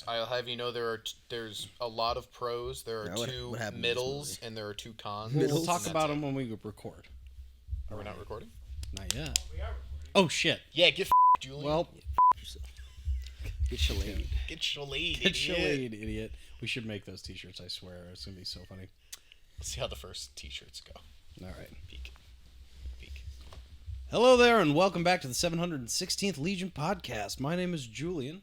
I'll have you know there's a lot of pros. There are two middles and there are two cons. We'll talk about them when we record. Are we not recording? Not yet. Oh shit. Yeah, get Julian. Well, get shilade. Get shilade, get shilade, idiot. We should make those t-shirts, I swear. It's gonna be so funny. Let's see how the first t-shirts go. All right. Peek. Hello there, and welcome back to the 716th Legion podcast. My name is Julian.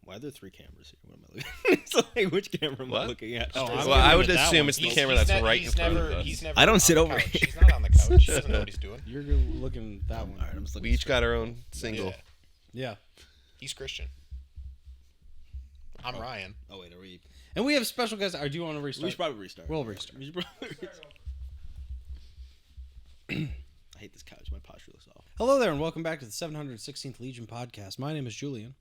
Why are there three cameras here? What am I looking at? It's like, which camera am I looking at? Oh, well, I would assume it's the camera that's right in front of us. He's never I don't sit over here. here. He's not on the couch. He doesn't know what he's doing. You're looking that one. All right, I'm just looking We each got our own single. Yeah. He's Christian. I'm Ryan. Oh, wait, are we... And we have special guests. Do you want to restart? We should probably restart. We'll restart. We should probably restart. I hate this couch. My posture looks off. Hello there, and welcome back to the 716th Legion podcast. My name is Julian.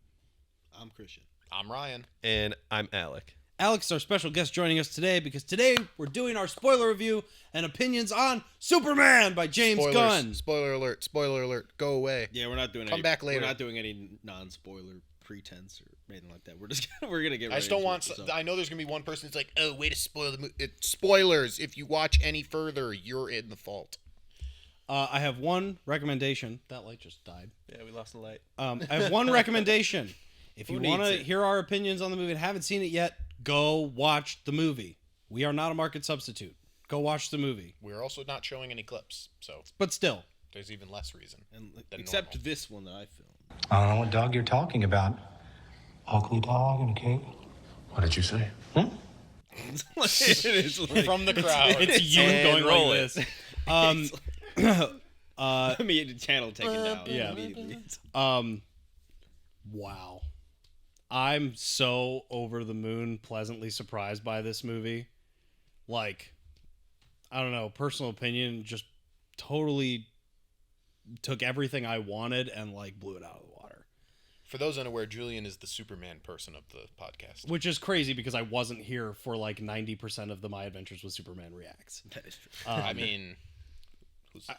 I'm Christian. I'm Ryan. And I'm Alec. Alex is our special guest joining us today because today we're doing our spoiler review and opinions on Superman by James Gunn. Spoiler alert. Spoiler alert. Go away. Yeah, we're not doing Come back later. We're not doing any non-spoiler pretense or anything like that. We're just we're gonna get. I just don't want. I know there's gonna be one person that's like, "Oh, way to spoil the movie." Spoilers. If you watch any further, you're in the fault. I have one recommendation. That light just died. Yeah, we lost the light. I have one recommendation. If you want to it? hear our opinions on the movie and haven't seen it yet, go watch the movie. We are not a market substitute. Go watch the movie. We're also not showing any clips, so But still. there's even less reason. Except normal. this one that I filmed. I don't know what dog you're talking about. Ugly dog in a cave? What did you say? It is like, From the crowd. It's you going roll like it. this. I mean, the channel taken down. Yeah. Immediately. Wow. I'm so over the moon pleasantly surprised by this movie. Like, I don't know, personal opinion, just totally took everything I wanted and like blew it out of the water. For those unaware, Julian is the Superman person of the podcast. Which is crazy because I wasn't here for like 90% of the My Adventures with Superman reacts. That is true. I mean,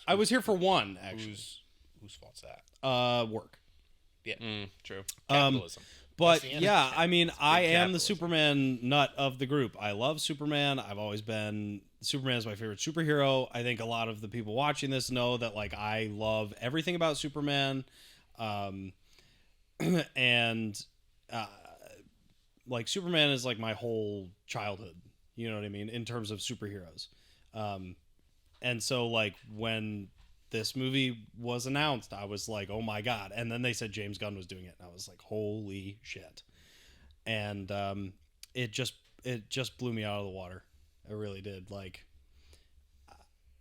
I was here for one, actually. whose fault's that? Work. Yeah, True. capitalism. But That's the end. yeah, I mean, I am the capitalism. Superman nut of the group. I love Superman. I've always been Superman is my favorite superhero. I think a lot of the people watching this know that like I love everything about Superman, and like Superman is like my whole childhood. You know what I mean in terms of superheroes, and so like when this movie was announced, I was like, oh my God. And then they said James Gunn was doing it. And I was like, holy shit. And it just blew me out of the water. It really did. Like,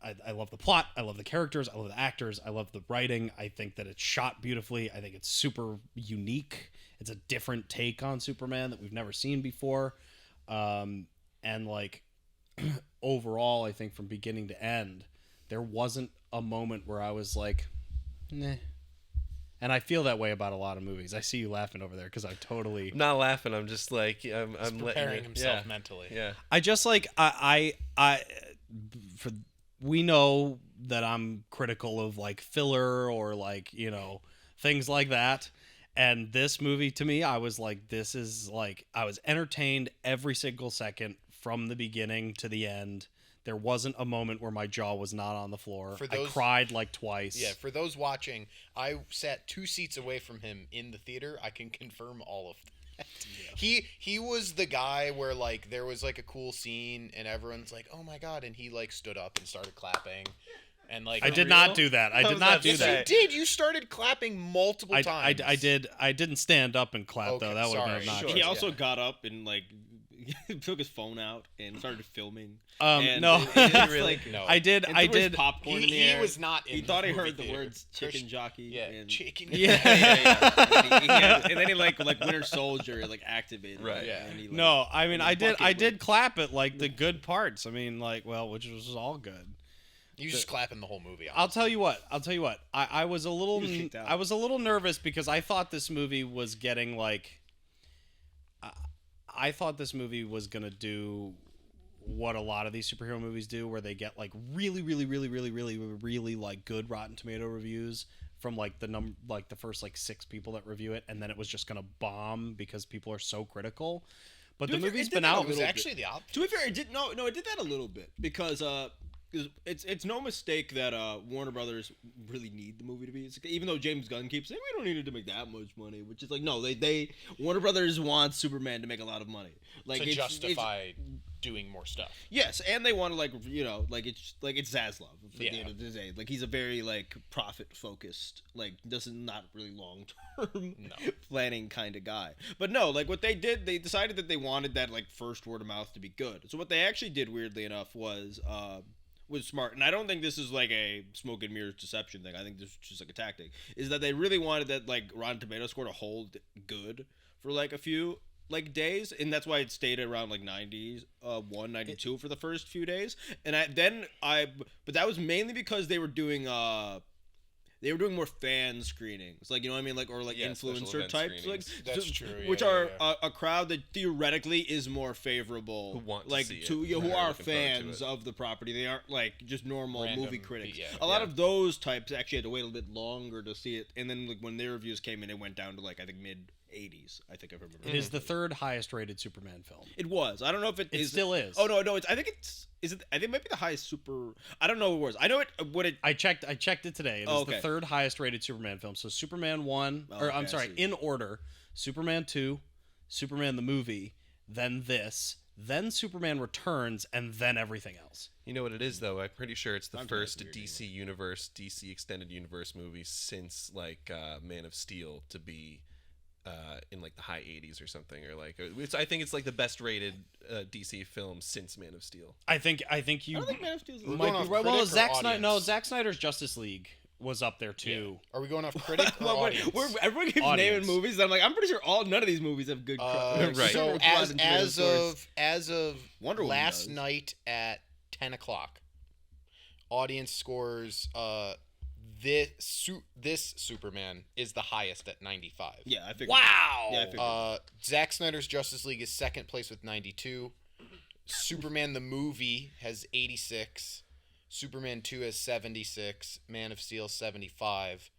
I love the plot. I love the characters. I love the actors. I love the writing. I think that it's shot beautifully. I think it's super unique. It's a different take on Superman that we've never seen before. And like, overall, I think from beginning to end, there wasn't a moment where I was like, nah. And I feel that way about a lot of movies. I see you laughing over there because I totally... I'm not laughing. I'm just like, I'm Preparing himself mentally. Yeah. I just like, we know that I'm critical of like filler or like, you know, things like that. And this movie to me, I was like, this is like, I was entertained every single second from the beginning to the end. There wasn't a moment where my jaw was not on the floor. I cried like twice. Yeah, for those watching, I sat 2 seats away from him in the theater. I can confirm all of that. Yeah. He was the guy where like there was like a cool scene and everyone's like, "Oh my God," and he like stood up and started clapping. And like I did not do that. I did not do that. You did. You started clapping multiple times. I did. I didn't stand up and clap though. That would have been obnoxious. He also got up and like took his phone out and started filming. No, really, no. I did. Popcorn in the air. He was not. He thought he heard the words chicken jockey. Yeah, and, chicken. Yeah. And then he like Winter Soldier like activated. Right. Yeah. And he, like, No, I mean I did clap at like the good parts. I mean like which was all good. You just clapping the whole movie. I'll tell you what. I was a little kicked out. I was a little nervous because I thought this movie was getting like I thought this movie was going to do what a lot of these superhero movies do where they get like really like good Rotten Tomato reviews from like the first like 6 people that review it, and then it was just gonna bomb because people are so critical. But To the be fair, movie's it did been that a out. It was little actually bit. the opposite. To be fair, it did it did that a little bit because it's no mistake that Warner Brothers really need the movie to be. Even though James Gunn keeps saying we don't need it to make that much money, which is like no, they Warner Brothers wants Superman to make a lot of money, like to justify doing more stuff. yes, and they want to like it's Zaslav at the Yeah. end of the day. Like he's a very like profit focused, like doesn't not really long term planning kind of guy. But no, like what they did, they decided that they wanted that like first word of mouth to be good. So what they actually did, weirdly enough, was smart, and I don't think this is like a smoke and mirrors deception thing. I think this is just like a tactic. Is that they really wanted that like Rotten Tomatoes score to hold good for like a few like days, and that's why it stayed around like 92 for the first few days. And but that was mainly because they were doing more fan screenings, like you know what I mean, like or like Yeah, special influencer event types, like screenings. That's true, which yeah, are yeah. A crowd that theoretically is more favorable, Who want to like see it, who who are are looking forward to fans it. of the property. They aren't like just normal Random movie critics. yeah, a lot yeah. of those types actually had to wait a little bit longer to see it, and then like when their reviews came in, it went down to like I think mid 80s. I think I remember. It is the 3rd highest rated Superman film. It was. I don't know if it It is. still is. Oh no, I think it's. Is it? I think it might be the highest super. I don't know what it was. I know it. What it. I checked it today. It is Oh, okay. the 3rd highest rated Superman film. So Superman 1, Oh, or okay, I'm I sorry, see. in order: Superman 2, Superman the movie, then this, then Superman Returns, and then everything else. You know what it is, though? I'm pretty sure it's the Sometimes first weird, DC extended universe movie since like Man of Steel to be in like the high 80s or something, or like I think it's like the best rated DC film since Man of Steel. I think you I don't think Man of Steel is. We're might going be off right. Well, critic or Zack Snyder. No, audience? Zack Snyder's Justice League was up there too. Are we going off critic or Well, audience? everyone keeps Audience. naming movies. And I'm like, I'm pretty sure none of these movies have good. Right. So Rotten as Tomatoes as of Wonder Woman last does. night at 10 o'clock, audience scores this Superman is the highest at 95. Yeah, I figured. Wow. Yeah, I figured. Zack Snyder's Justice League is second place with 92. Superman the movie has 86. Superman 2 has 76. Man of Steel 75.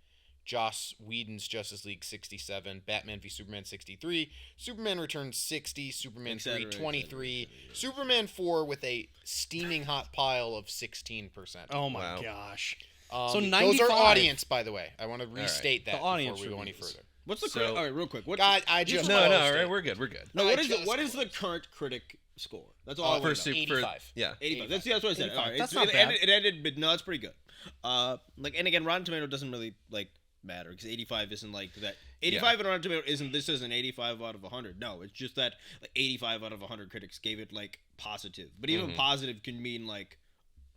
Joss Whedon's Justice League 67. Batman v Superman 63. Superman Returns 60. Superman Et cetera, 3 et 23. Superman 4 with a steaming hot pile of 16%. Oh my Wow. gosh. So So those 95. are audience, by the way. I want to restate that The audience before we go any reviews. further. What's the So- critic? All right, real quick. What? God, I just No, closed all right, it. we're good. We're good. No, I what is just what is the closed. current critic score? That's all I For want Super- to know. 85. Yeah. 85. That's what I said. 85. All right, That's it's- not it bad. ended, it ended, but no, it's pretty good. Like, and again, Rotten Tomato doesn't really like matter because 85 isn't like that. 85 on Rotten Tomato isn't. This isn't 85 out of 100. No, it's just that like 85 out of 100 critics gave it like positive. But even positive can mean like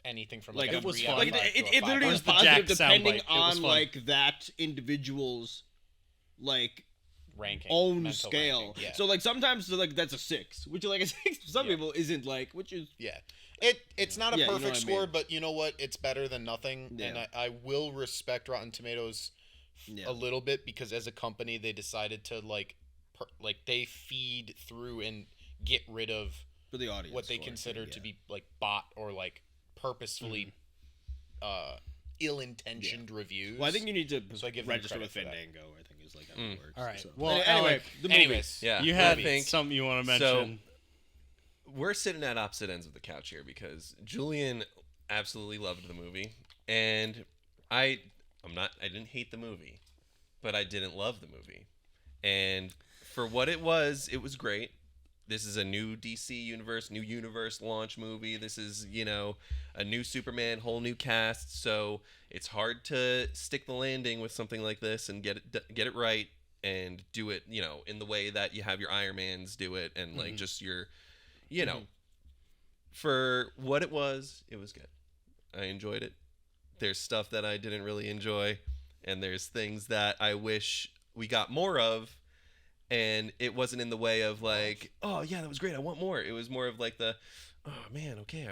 Anything from like like, it a was 3 fun. out like of it, 5 it, to a it 5 literally out is of the 5. positive Jack soundbite. depending It was on fun. like that individual's like ranking, own mental scale. ranking, yeah. So like sometimes like that's a 6, which like a 6 for some Yeah. people isn't like, which is Yeah. It's not a Yeah, you know perfect what I score, mean. but you know what? It's better than nothing. Yeah. And I will respect Rotten Tomatoes Yeah. a little bit because as a company they decided to like they feed through and get rid of for the audience. what they score, I consider think, to yeah. be like bot or like purposefully ill-intentioned reviews. Well, I think you need to So I give them register credit with for that. Fandango. I think is like how it works. All right. So. Well, anyway, Alec, the movie. Anyways, Yeah. You I had think something you want to so. mention. We're sitting at opposite ends of the couch here because Julian absolutely loved the movie, and I didn't hate the movie, but I didn't love the movie. And for what it was great. This is a new DC universe, new universe launch movie. This is, a new Superman, whole new cast. So it's hard to stick the landing with something like this and get it right and do it, in the way that you have your Iron Mans do it and like just your, for what it was good. I enjoyed it. There's stuff that I didn't really enjoy, and there's things that I wish we got more of. And it wasn't in the way of like, oh yeah, that was great, I want more. It was more of like the, oh man, okay,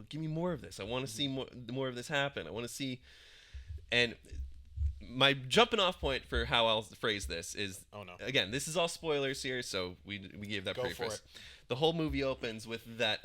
give me more of this. I want to see more of this happen. I want to see. And my jumping off point for how I'll phrase this is, Oh, no. again, this is all spoilers here, so we gave that Go preface. for it. The whole movie opens with that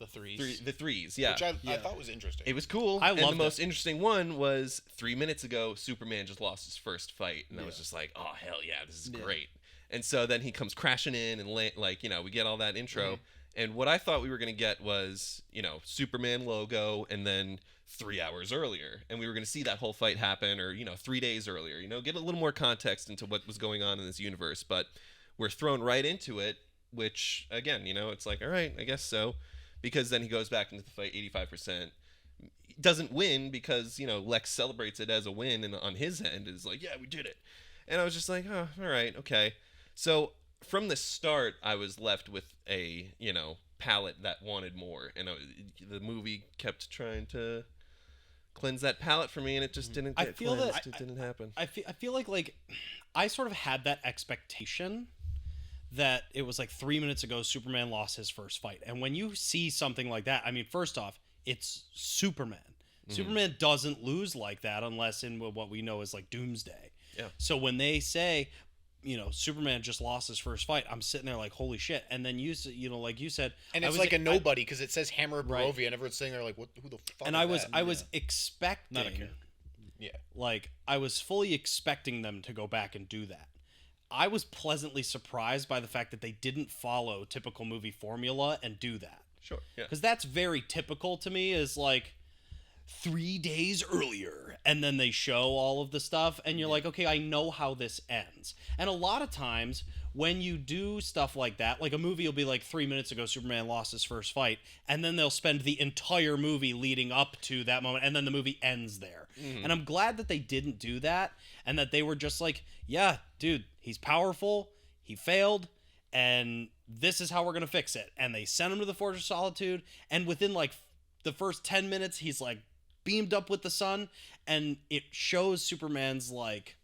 The threes. The threes, yeah. Which I thought was interesting. It was cool. I and loved the most it. interesting one was 3 minutes ago, Superman just lost his first fight, and I was just like, oh hell yeah, this is great. And so then he comes crashing in, and we get all that intro. And what I thought we were gonna get was, Superman logo, and then 3 hours earlier, and we were gonna see that whole fight happen, or 3 days earlier. Get a little more context into what was going on in this universe. But we're thrown right into it, which again, it's like, all right, I guess so. Because then he goes back into the fight 85%. Doesn't win because, Lex celebrates it as a win, and on his end is like, yeah, we did it. And I was just like, oh, all right, okay. So from the start, I was left with a, palate that wanted more. And the movie kept trying to cleanse that palate for me, and it just didn't get cleansed. It didn't happen. I feel like I sort of had that expectation that it was like 3 minutes ago Superman lost his first fight. And when you see something like that, I mean, first off, it's Superman. Superman doesn't lose like that unless in what we know is like Doomsday. Yeah. So when they say, Superman just lost his first fight, I'm sitting there like, holy shit. And then like you said, and it's like a nobody because it says Hammer Barovia, and everyone's sitting there like, what? Who the fuck? And is I that? was expecting, Not a character. Yeah. Like I was fully expecting them to go back and do that. I was pleasantly surprised by the fact that they didn't follow typical movie formula and do that. Sure, yeah. Because that's very typical to me, is like 3 days earlier, and then they show all of the stuff, and you're like, okay, I know how this ends. And a lot of times when you do stuff like that, like a movie will be like 3 minutes ago Superman lost his first fight, and then they'll spend the entire movie leading up to that moment, and then the movie ends there. And I'm glad that they didn't do that, and that they were just like, yeah, dude, he's powerful, he failed, and this is how we're gonna fix it. And they sent him to the Fortress of Solitude, and within like the first 10 minutes he's like beamed up with the sun, and it shows Superman's like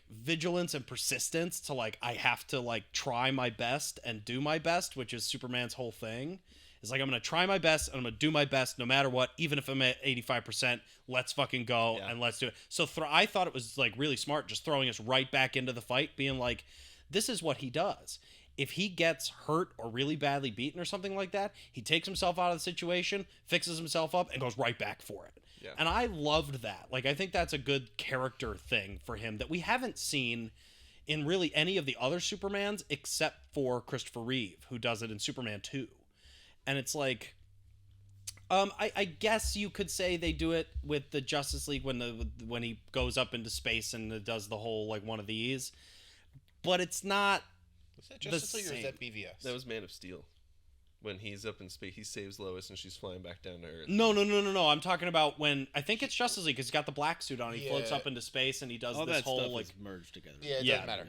vigilance and persistence to like, I have to like try my best and do my best, which is Superman's whole thing. It's like, I'm gonna try my best and I'm gonna do my best no matter what, even if I'm at 85%. Let's fucking go and let's do it. So I thought it was like really smart, just throwing us right back into the fight, being like, this is what he does. If he gets hurt or really badly beaten or something like that, he takes himself out of the situation, fixes himself up, and goes right back for it. Yeah. And I loved that. Like, I think that's a good character thing for him that we haven't seen in really any of the other Supermans except for Christopher Reeve, who does it in Superman 2. And it's like, I guess you could say they do it with the Justice League when he goes up into space and does the whole like one of these, but it's not. Was that Justice League or is that BVS? That was Man of Steel. When he's up in space, he saves Lois and she's flying back down to Earth. No. I'm talking about when I think it's Justice League because he's got the black suit on. He floats up into space and he does All this that whole stuff like is merged together. Yeah, it doesn't matter.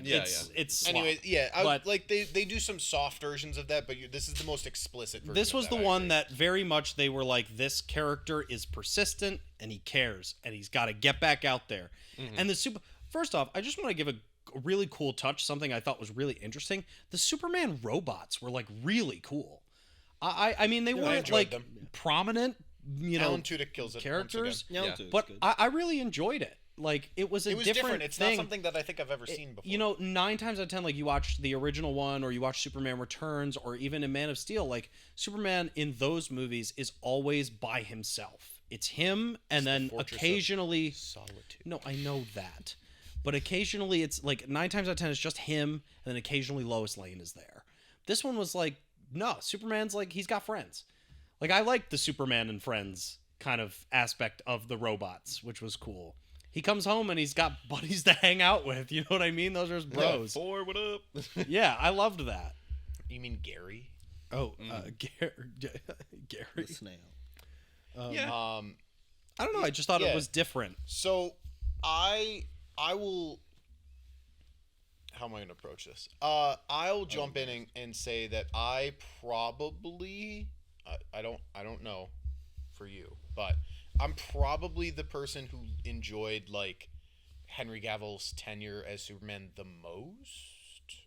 It's Anyway, slop. But like they do some soft versions of that, but this is the most explicit version. this of was that, the I one agree. that very much they were like, this character is persistent and he cares and he's got to get back out there. And first off, I just want to give a really cool touch, something I thought was really interesting. The Superman robots were like really cool. I mean, they weren't like them. prominent, Alan Tudyk kills it characters, once Yeah. but I really enjoyed it. Like it was again. It was different. It's thing. not something that I think I've ever seen before. 9 times out of 10, like you watch the original one or you watch Superman Returns or even in Man of Steel, like Superman in those movies is always by himself. It's him and then Fortress of occasionally Solitude. No, I know that. But occasionally it's like 9 times out of 10 it's just him and then occasionally Lois Lane is there. This one was like, no, Superman's like, he's got friends. Like I liked the Superman and friends kind of aspect of the robots, which was cool. He comes home and he's got buddies to hang out with. You know what I mean? Those are his bros. Thor, what up? Yeah, I loved that. You mean Gary? Oh, Gary. The snail. Yeah. I don't know. I just thought it was different. So I will. How am I going to approach this? I'll jump in and say that I probably I don't know for you, but I'm probably the person who enjoyed like Henry Cavill's tenure as Superman the most.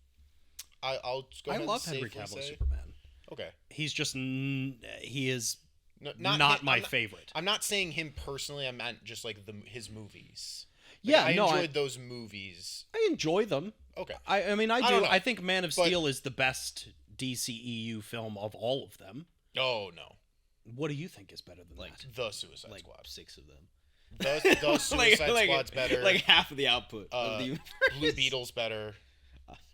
I'll just go ahead love and Henry safely Cavill as say. Superman. Okay. He's just he is No, not him- my I'm favorite. I'm not saying him personally. I meant just like his movies. Yeah, I no, enjoyed those movies. I enjoy them. Okay. I mean, I don't do. know, I think Man of but- Steel is the best DCEU film of all of them. Oh no, What do you think is better than Like- that? the Suicide Like Squad. 6 of them. The Suicide Squad's better. Like half of the output of the universe. Blue Beetle's better.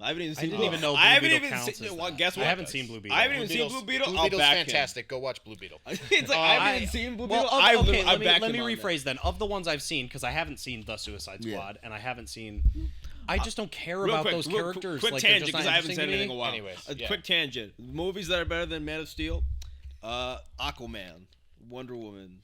I haven't even I seen. didn't even know Blue I haven't Beetle even counts seen. as Well, that. guess I what? haven't seen Blue Beetle. I haven't even seen Blue Beetle. Blue I'll Beetle's back him. fantastic. Go watch Blue Beetle. It's like I haven't seen Blue Beetle. Well, I okay, back let me him on that. rephrase then. Of the ones I've seen, because I haven't seen The Suicide Yeah. Squad, and I haven't seen. I just don't care Real about quick, those real characters. Quick like, they're tangent just because not I haven't interesting said to anything in me. a while. Anyways, A yeah. quick tangent. Movies that are better than Man of Steel. Aquaman, Wonder Woman.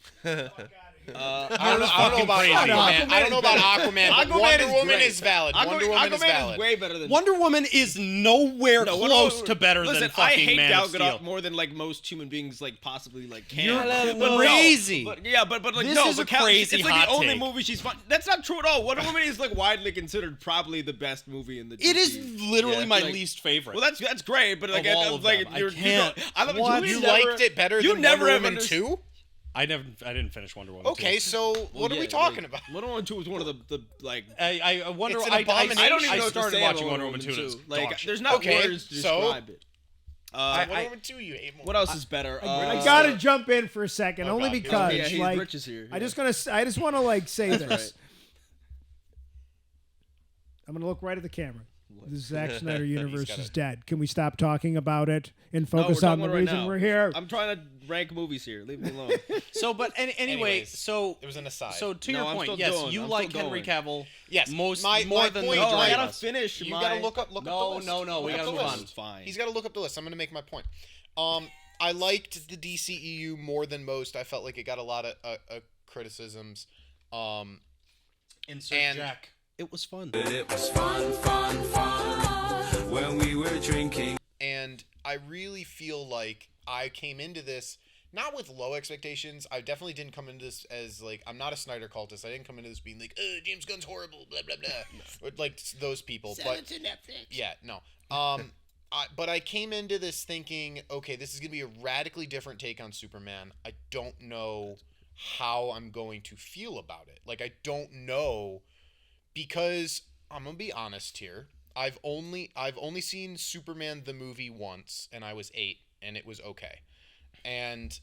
I don't know about Aquaman. I don't know about Aquaman. But Wonder Woman is valid. Wonder Woman is valid. way better than Wonder Woman is nowhere No, close to better Listen, than I fucking hate Man Gal of Steel. Gadot more than like most human beings like possibly like can. You're But no, crazy. but like This no, is but a crazy it's like hot the only take. movie she's fun. That's not true at all. Wonder Woman is like widely considered probably the best movie in the. It is DC. literally Yeah, my like- least favorite. Well, that's great, but like Of all of like them. I you're, can't. I love What? You never- liked it better you than never Wonder have Woman understood- 2? I didn't finish Wonder Woman. Okay, 2. so what are we talking about? Wonder Woman 2 was one of the like. I wonder. It's an I abomination. I don't even know what to started say watching about Wonder Woman 2. and it's Like, dog shit. there's not Okay, words to so- describe it. Wonder Woman 2, you hate more. What else is better? I gotta jump in for a second, Oh, only God. because yeah, he's like Rich is here. I just want to like say this. right. I'm gonna look right at the camera. The Zack Snyder universe gotta- is dead. Can we stop talking about it and No, we're focus talking on the about it right reason now. we're here? I'm trying to rank movies here. Leave me alone. So, but anyway, Anyways, so it was an aside. So to No, your I'm point, still yes, going. you I'm like still Henry going. Cavill. Yes, more my than the point- No, I majority of gotta us. finish. you my... gotta look up the list. No, Look we up gotta the move list. on. Fine. He's got to look up the list. I'm going to make my point. I liked the DCEU more than most. I felt like it got a lot of criticisms. Insert And- Jack. It was fun. It was fun, fun, fun when we were drinking. And I really feel like I came into this not with low expectations. I definitely didn't come into this as like, I'm not a Snyder cultist. I didn't come into this being like, James Gunn's horrible, blah blah blah, or like those people. But yeah, no. But I came into this thinking, okay, this is gonna be a radically different take on Superman. I don't know how I'm going to feel about it. Like, I don't know, because I'm gonna be honest here. I've only seen Superman the movie once, and I was 8, and it was okay. And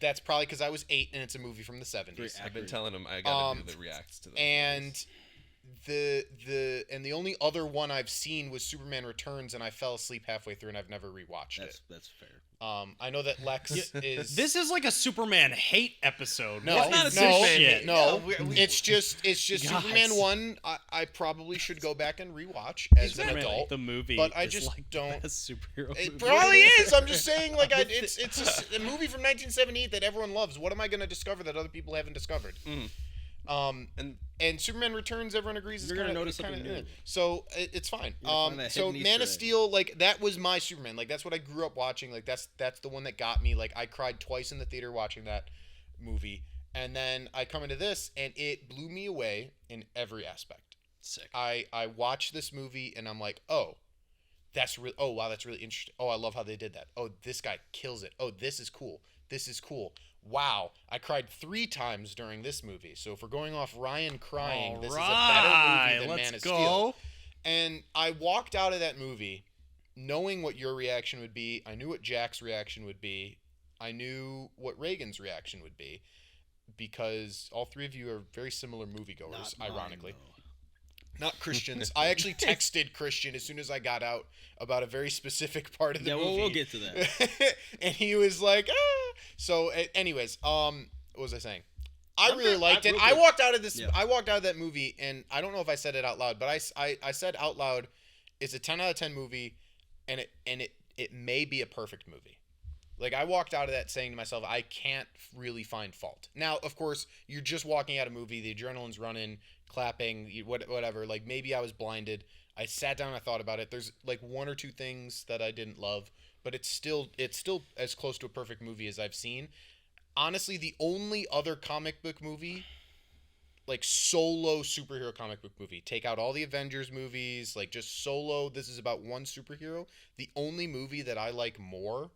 that's probably because I was 8, and it's a movie from the 70s. I've been telling him I gotta do the reacts to those And movies. the only other one I've seen was Superman Returns, and I fell asleep halfway through, and I've never rewatched it. That's fair. I know that Lex is. This is like a Superman hate episode. No, What no, is this shit? no. No, It's just Guys. Superman 1. I probably should go back and rewatch as an Superman, adult. the movie, but I is just like don't- the best superhero It movie. probably is. I'm just saying, like, it's a movie from 1978 that everyone loves. What am I going to discover that other people haven't discovered? And Superman Returns, everyone agrees is You're gonna kinda, notice kinda, something new. So it's fine. find that So hidden Man Easter of egg. Steel, like, that was my Superman. Like, that's what I grew up watching. Like, that's the one that got me. Like, I cried twice in the theater watching that movie. And then I come into this, and it blew me away in every aspect. Sick. I watched this movie, and I'm like, oh, that's really, oh wow, that's really interesting. Oh, I love how they did that. Oh, this guy kills it. Oh, this is cool. This is cool. Wow, I cried 3 times during this movie. So if we're going off Ryan crying, this is a better movie than Man of Steel. And I walked out of that movie knowing what your reaction would be. I knew what Jack's reaction would be. I knew what Reagan's reaction would be, because all 3 of you are very similar moviegoers, ironically. Not Christians. I actually texted Christian as soon as I got out about a very specific part of the movie. Yeah, we'll get to that. And he was like, ah. So, anyways, what was I saying? I really liked it. I walked out of this. Yeah. I walked out of that movie, and I don't know if I said it out loud, but I said out loud, it's a 10 out of 10 movie, and it may be a perfect movie. Like, I walked out of that saying to myself, I can't really find fault. Now, of course, you're just walking out of a movie, the adrenaline's running, clapping, whatever. Like, maybe I was blinded. I sat down and I thought about it. There's like 1 or 2 things that I didn't love, but it's still as close to a perfect movie as I've seen. Honestly, the only other comic book movie, like solo superhero comic book movie, take out all the Avengers movies, like just solo, this is about one superhero. The only movie that I like more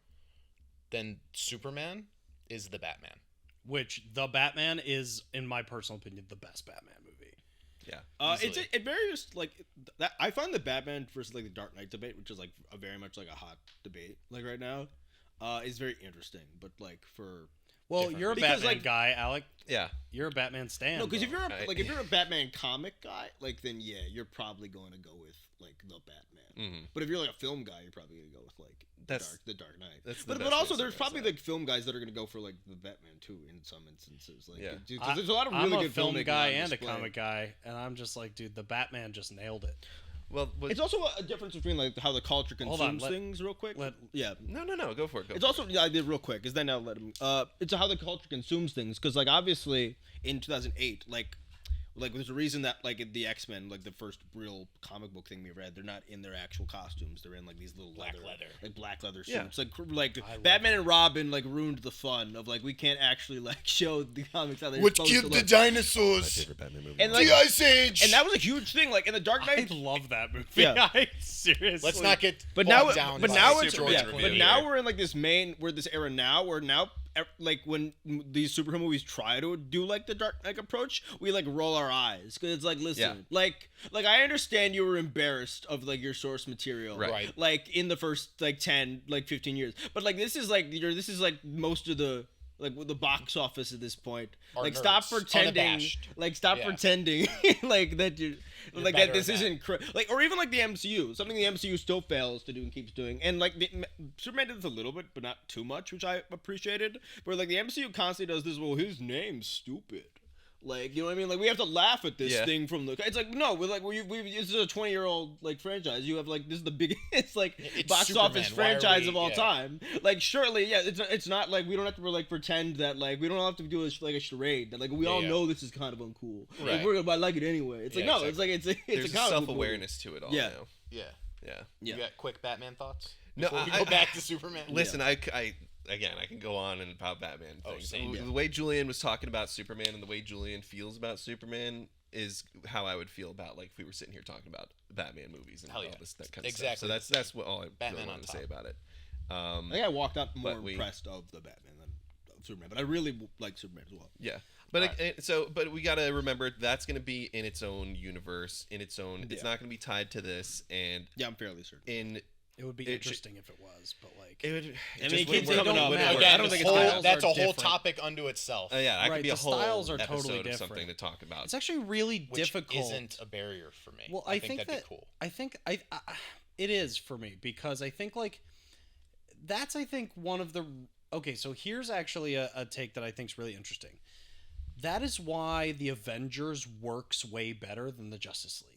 than Superman is The Batman. Which The Batman is, in my personal opinion, the best Batman movie. Yeah. It varies like that. I find the Batman versus like the Dark Knight debate, which is like very much like a hot debate like right now. is very interesting. But like for Well, you're a Because, Batman like- guy, Alec. Yeah. You're a Batman stan. no, because if bro. you're if you're a Batman comic guy, like then yeah, you're probably going to go with like the Batman. Mhm. But if you're like a film guy, you're probably going to go with like That's- the Dark Knight. that's the but best also way to there's say probably that. like film guys that are going to go for like the Batman too in some instances. Like, Yeah. 'cause there's a lot of really I'm a good film filmmaking guy on and a display. comic guy, and I'm just like, dude, the Batman just nailed it. Well, It's also a difference between like how the culture Hold consumes on, things, real quick. let- Yeah, no, go for it. Go it's for also yeah, I did real quick. Is then I'll let him. It's how the culture consumes things because like obviously in 2008, like there's a reason that like the X-Men, like the first real comic book thing we read, they're not in their actual costumes. They're in like these little Black leather, leather. like black leather Yeah. suits. Like love Batman and Robin like ruined the fun of like we can't actually like show the comics how they're What supposed killed to the look. dinosaurs? favorite Batman movie. And like The Ice Age. and that was a huge thing. Like in the Dark I Knight. love that movie. Yeah. I seriously. Let's not get But bogged now, down but by now it's steroids yeah, review but here. now we're in like this era now where now like when these superhero movies try to do like the Dark Knight approach, we like roll our eyes because it's like listen, Yeah. like I understand you were embarrassed of like your source material, Right. like in the first like 10 like 15 years, but like this is like most of the like with the box office at this point. Are Like nerds, stop pretending unabashed. like stop Yeah. pretending like that you You're like better that this at that. isn't like or even like the MCU, something the MCU still fails to do and keeps doing. And like Superman did this a little bit, but not too much, which I appreciated. Where like the MCU constantly does this. Well, his name's stupid. Like, you know what I mean? Like, we have to laugh at this Yeah. thing from the. It's like no, we're like this is a 20-year-old like franchise. You have like this is the biggest like It's box Superman. office Why are franchise we- of all yeah. time. Like, surely, yeah, it's not like we don't have to like pretend that like we don't have to do this like a charade. That like we all yeah. know this is kind of uncool. Like, Right. we're gonna like it anyway. It's like Yeah, no, it's like it's There's a a comic book self-awareness to it all Yeah. now. Yeah. Yeah. Yeah. You got quick Batman thoughts? No, Before we I- go back to Superman. Listen, I can go on and about Batman Oh, things. same. The way Julian was talking about Superman and the way Julian feels about Superman is how I would feel about like if we were sitting here talking about Batman movies and Hell all yeah. this that kind of Exactly. stuff. So that's what all I Batman really on wanted to say top. about it. I think I walked out more but we- impressed of the Batman than of Superman, but I really like Superman as well. Yeah, but but we gotta remember that's gonna be in its own universe, in its own. It's Yeah. not gonna be tied to this, and Yeah, I'm fairly certain. It would be It interesting if it was, but like. it would. I mean, just kids wouldn't work. coming It up, wouldn't man. work. I Again, don't think the it's whole, styles that's are a whole different. topic unto itself. Yeah, that Right, could be a the whole styles are episode totally of different. something to talk about. It's actually really Which difficult. isn't a barrier for me. Well, I think that'd be cool. I think it is for me because I think like that's one of the okay. So here's actually a take that I think is really interesting. That is why the Avengers works way better than the Justice League.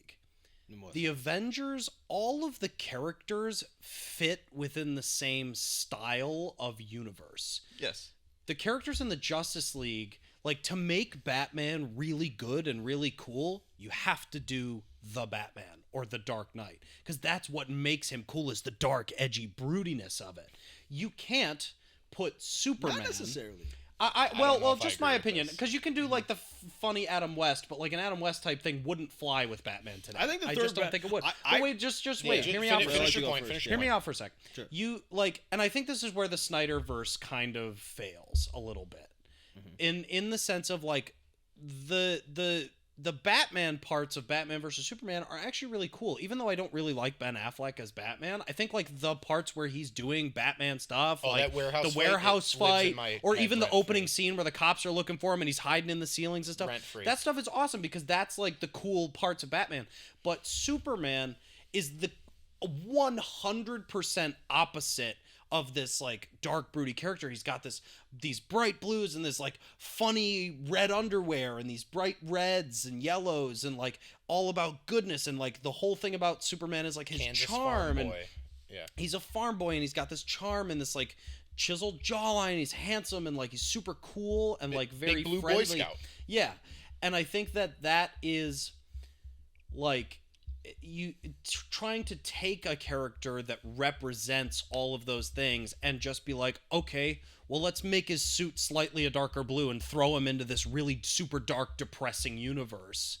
The Avengers, all of the characters fit within the same style of universe. Yes. The characters in the Justice League, like to make Batman really good and really cool, you have to do the Batman or the Dark Knight because that's what makes him cool is the dark, edgy broodiness of it. You can't put Superman. Not necessarily. don't know Well, if I just agree my with opinion, this. because you can do like the funny Adam West, but like an Adam West type thing wouldn't fly with Batman today. I think the I third just don't Bat- think it would. I- But wait, just wait. Hear me out. For a Finish second. your point. first. Finish your Hear me point. out for a sec. Sure. You like, and I think this is where the Snyderverse kind of fails a little bit, in the sense of like the Batman parts of Batman versus Superman are actually really cool. Even though I don't really like Ben Affleck as Batman, I think like the parts where he's doing Batman stuff, Oh, like that warehouse the fight, warehouse it lives in fight, my or head even the rent-free. opening scene where the cops are looking for him and he's hiding in the ceilings and stuff. Rent-free. That stuff is awesome because that's like the cool parts of Batman. But Superman is the 100% opposite of this like dark broody character. He's got these bright blues and this like funny red underwear and these bright reds and yellows and like all about goodness, and like the whole thing about Superman is like his Kansas charm farm and boy. Yeah. he's a farm boy and he's got this charm and this like chiseled jawline. He's handsome and like he's super cool and like very big blue Boy friendly. Scout. Yeah, and I think that is like you trying to take a character that represents all of those things and just be like, okay, well, let's make his suit slightly a darker blue and throw him into this really super dark, depressing universe.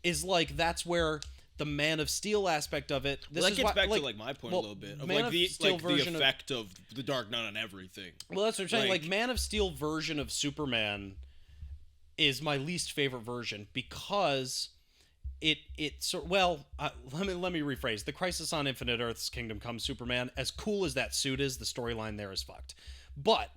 Is like that's where the Man of Steel aspect of it. This Well, that is gets why, back like, to like my point well, a little bit of Man like of the Steel version effect of the Dark Knight on everything. Well, that's what I'm saying. Like- Like Man of Steel version of Superman is my least favorite version because let me rephrase. The Crisis on Infinite Earths Kingdom Come Superman, as cool as that suit is, the storyline there is fucked. But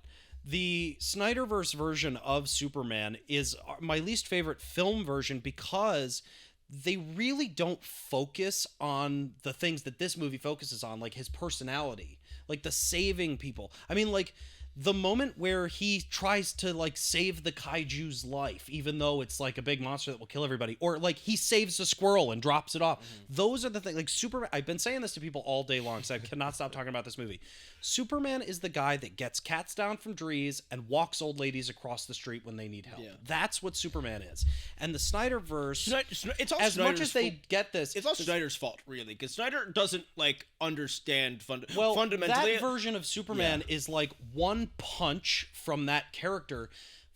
the Snyderverse version of Superman is my least favorite film version because they really don't focus on the things that this movie focuses on, like his personality, like the saving people. I mean, like, the moment where he tries to, like, save the kaiju's life, even though it's, like, a big monster that will kill everybody, or, like, he saves a squirrel and drops it off. Those are the things, like, Superman. I've been saying this to people all day long, so I cannot stop talking about this movie. Superman is the guy that gets cats down from trees and walks old ladies across the street when they need help. Yeah. That's what Superman is. And the Snyderverse, it's all as much Snyder's as they fault. get this, It's all Snyder's fault, really, because Snyder doesn't like understand well, fundamentally. that version of Superman is like one punch from that character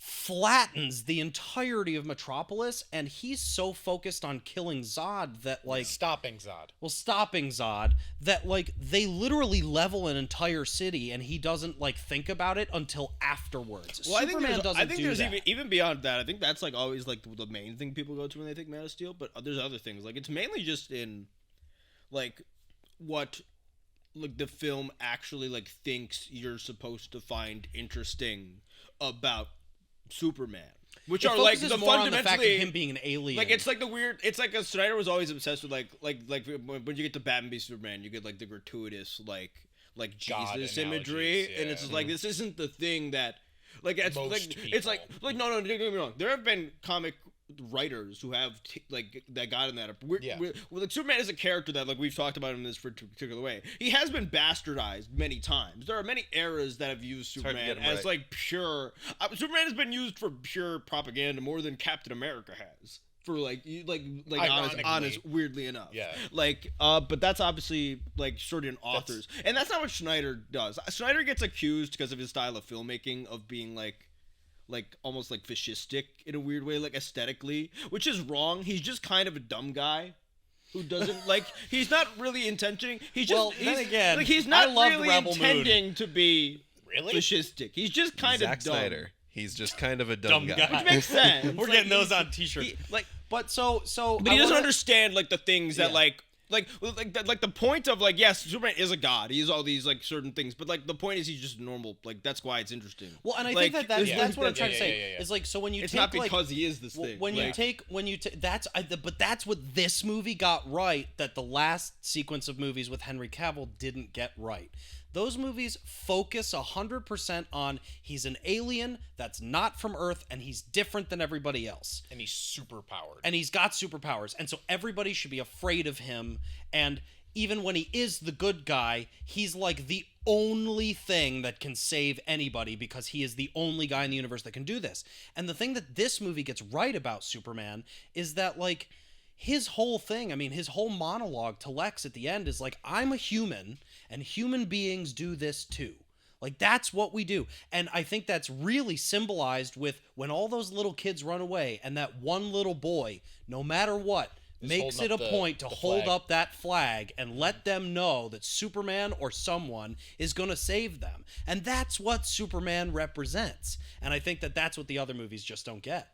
flattens the entirety of Metropolis, and he's so focused on killing Zod that, like, stopping Zod, that, like, they literally level an entire city, and he doesn't, like, think about it until afterwards. Well, Superman doesn't do that. Even beyond that. I think that's like always like the main thing people go to when they think Man of Steel. But there's other things. Like, it's mainly just in like what like the film actually like thinks you're supposed to find interesting about Superman, which It are like focuses the more on the fundamentally fact of him being an alien. like it's like the weird. It's like a Snyder was always obsessed with like when you get to Batman v Superman, you get like the gratuitous like God Jesus analogies, imagery, and yeah. it's just like this isn't the thing that like it's Most like people. it's like no, don't get me wrong. There have been comic writers who have like that got in that. Like Superman is a character that like we've talked about in this particular way. He has been bastardized many times. There are many eras that have used hard to Superman get him as right. like pure. Superman has been used for pure propaganda more than Captain America has. For like Ironically. honest, weirdly enough. Yeah. Like, but that's obviously like certain authors, and that's not what Snyder does. Snyder gets accused because of his style of filmmaking of being like almost like fascistic in a weird way, like aesthetically, which is wrong. He's just kind of a dumb guy who doesn't like. He's not really intentioning. He's just. Well, then again, like he's not I love really Rebel Moon. intending to be Really? fascistic. He's just kind Zack of dumb. Snyder. He's just kind of a dumb guy. Which makes sense. We're Like, getting those on t-shirts. like. But so But he doesn't understand like the things that like the point of like yes, Superman is a god. He is all these like certain things, but like the point is he's just normal. Like that's why it's interesting. Well, and I Like, think that's what I'm trying to say. yeah. Is like so when you it's take not like because he is this thing. when you take but that's what this movie got right that the last sequence of movies with Henry Cavill didn't get right. Those movies focus 100% on he's an alien that's not from Earth and he's different than everybody else. And he's super powered. And he's got superpowers. And so everybody should be afraid of him. And even when he is the good guy, he's like the only thing that can save anybody because he is the only guy in the universe that can do this. And the thing that this movie gets right about Superman is that, like, his whole thing, I mean, his whole monologue to Lex at the end is like, I'm a human, and human beings do this too. Like, that's what we do. And I think that's really symbolized with when all those little kids run away, and that one little boy, no matter what, makes it a point to hold up that flag and let them know that Superman or someone is going to save them. And that's what Superman represents. And I think that that's what the other movies just don't get.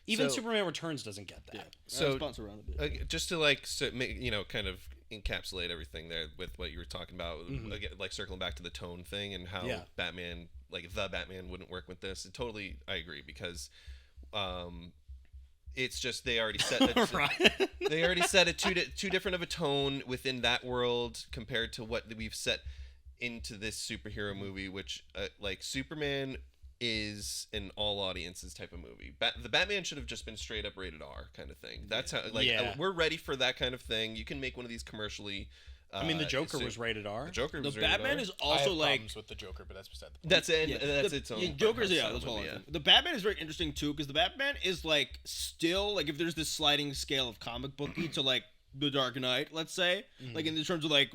Even So- Superman Returns doesn't get that. So bounce around a bit. just to like make, kind of encapsulate everything there with what you were talking about, again, like circling back to the tone thing and how Batman, like the Batman, wouldn't work with this. Totally, I agree because, it's just they already set it. They already set it too different of a tone within that world compared to what we've set into this superhero movie, which like Superman is an all audiences type of movie. The Batman should have just been straight up rated R kind of thing. That's how we're ready for that kind of thing. You can make one of these commercially. I mean, the Joker was rated R. The Joker was The rated Batman R. is I also have like problems with the Joker, but that's beside the point. That's it. That's its own. Joker's that's that's all. movie, The Batman is very interesting too because the Batman is like still like if there's this sliding scale of comic booky to like the Dark Knight, let's say, like in terms of like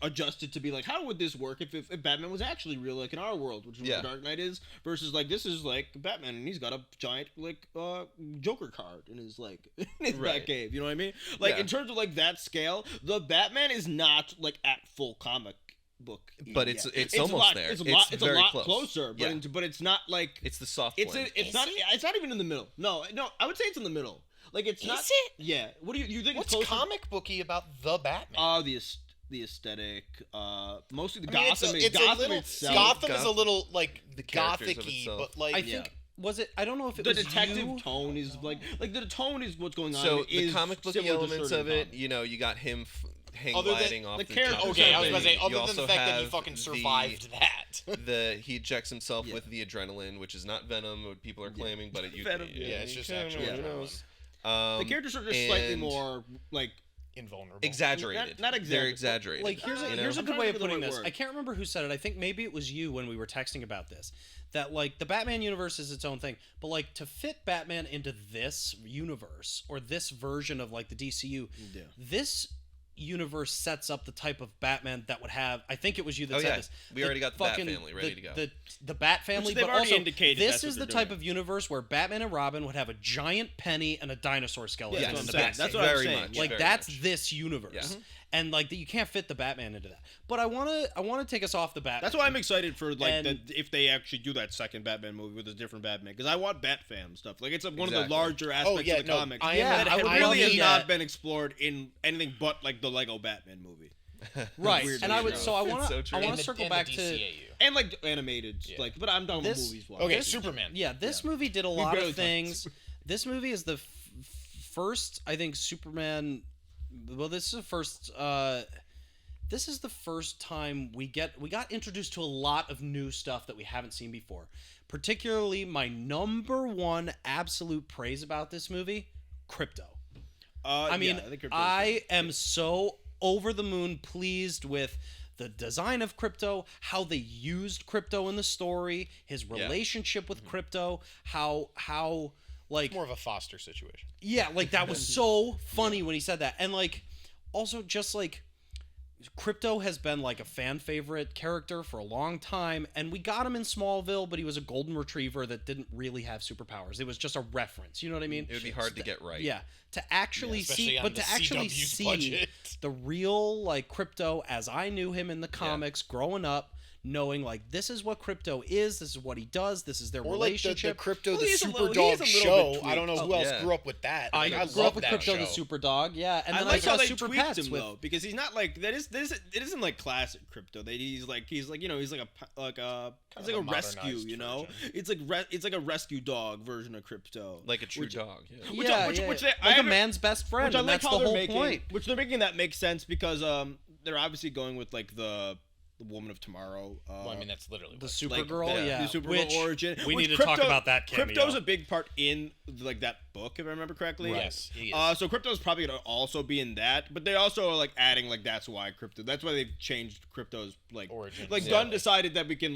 adjusted to be like how would this work if Batman was actually real like in our world, which is what the Dark Knight is, versus like this is like Batman and he's got a giant like Joker card in his like in his Batcave, you know what I mean? Like in terms of like that scale, the Batman is not like at full comic book, but it's almost there. It's a very lot close. closer, but but it's not like it's the soft. it's not even in the middle. No, I would say it's in the middle. Like it's not. Is it? Yeah. What do you think? What's it's closer? comic booky about the Batman? The aesthetic. Mostly the I mean, Gotham. it's a Gotham little. itself. Gotham is a little like the characters of gothic-y, itself. but like I think was it? I don't know if it The was detective you. tone is like the tone is what's going on. So the is comic book similar to elements certain of it, comics. you know, you got him hang Other than gliding off the the character- top of okay, I was the gonna say, building. other You than the also fact that he have fucking survived that. he injects himself Yeah. with the adrenaline, which is not venom, what people are claiming, but it Venom, yeah, it's just kinda, actual who adrenaline. knows? The characters are just slightly and more like Invulnerable. exaggerated. Not They're exaggerated. exaggerated. Like here's a, you know? here's a I'm good trying way to of think of the putting right this. word. I can't remember who said it. I think maybe it was you when we were texting about this. That like the Batman universe is its own thing, but like to fit Batman into this universe or this version of like the DCU, this universe sets up the type of Batman that would have. I think it was you that Oh, said yeah. this. We already got the Bat family ready to go. The Bat family, they've but already also indicated this that's what is the they're type doing. of universe where Batman and Robin would have a giant penny and a dinosaur skeleton Yeah, in that's the what I'm back. saying. That's what I'm Very saying. much. Like very that's much. this universe. Yeah. And like you can't fit the Batman into that. But I wanna take us off the Batman. That's why I'm excited for like And- if they actually do that second Batman movie with a different Batman, because I want Bat Fam stuff. Like it's one of the Exactly. larger aspects yeah, of the no, comics I am- Yeah, that I would really love has that. not been explored in anything but like the Lego Batman movie. right. Weirdly And I would enough. so I It's wanna so true. I In wanna the- circle in the back to DCAU. And like animated, like, but I'm talking about This- movies. Okay, Superman. yeah, this movie did a lot barely of talked things. This movie is the first, I think, Superman. Well, this is the first. This is the first time we got introduced to a lot of new stuff that we haven't seen before. Particularly, my number one absolute praise about this movie, Krypto. I mean, think Krypto's I good. am so over the moon pleased with the design of Krypto, how they used Krypto in the story, his relationship with Krypto, how like More of a Foster situation. yeah, like that was so funny when he said that. And like also just like Krypto has been like a fan favorite character for a long time, and we got him in Smallville, but he was a golden retriever that didn't really have superpowers. It was just a reference, you know what I mean? It would be hard to get right. Yeah, to actually especially see, on but the to actually CW's see budget. the real like Krypto as I knew him in the comics growing up, knowing like this is what Krypto is, this is what he does, this is their Or like the relationship. Crypto Well, the he's a little- Superdog he's a little show. bit I don't know who tweaked. else Yeah. grew up with that. I Like, grew up love with that Krypto show. the Superdog, yeah, and I then like I how saw they Super tweaked Pets him with though, because he's not like that. It isn't like classic Krypto. He's like he's like he's like a Kind of a rescue. modernized You know, version. it's like a rescue dog version of Krypto. Like a true Which- dog. Yeah. Which- yeah, which- yeah, which yeah. they- I like a haven't- man's best friend, Which I and like that's how the they're whole making, point. which they're making that make sense because they're obviously going with like the Woman of Tomorrow. Well, I mean, that's literally The what like, Supergirl, the- yeah. the Supergirl which origin. we which need to talk Krypto- about that cameo. Krypto's a big part in like that book, if I remember correctly. Yes, he is. So Krypto's probably gonna also be in that, but they also are like adding like that's why Krypto. That's why they've changed Krypto's like Origins. Like Yeah. Gunn decided that we can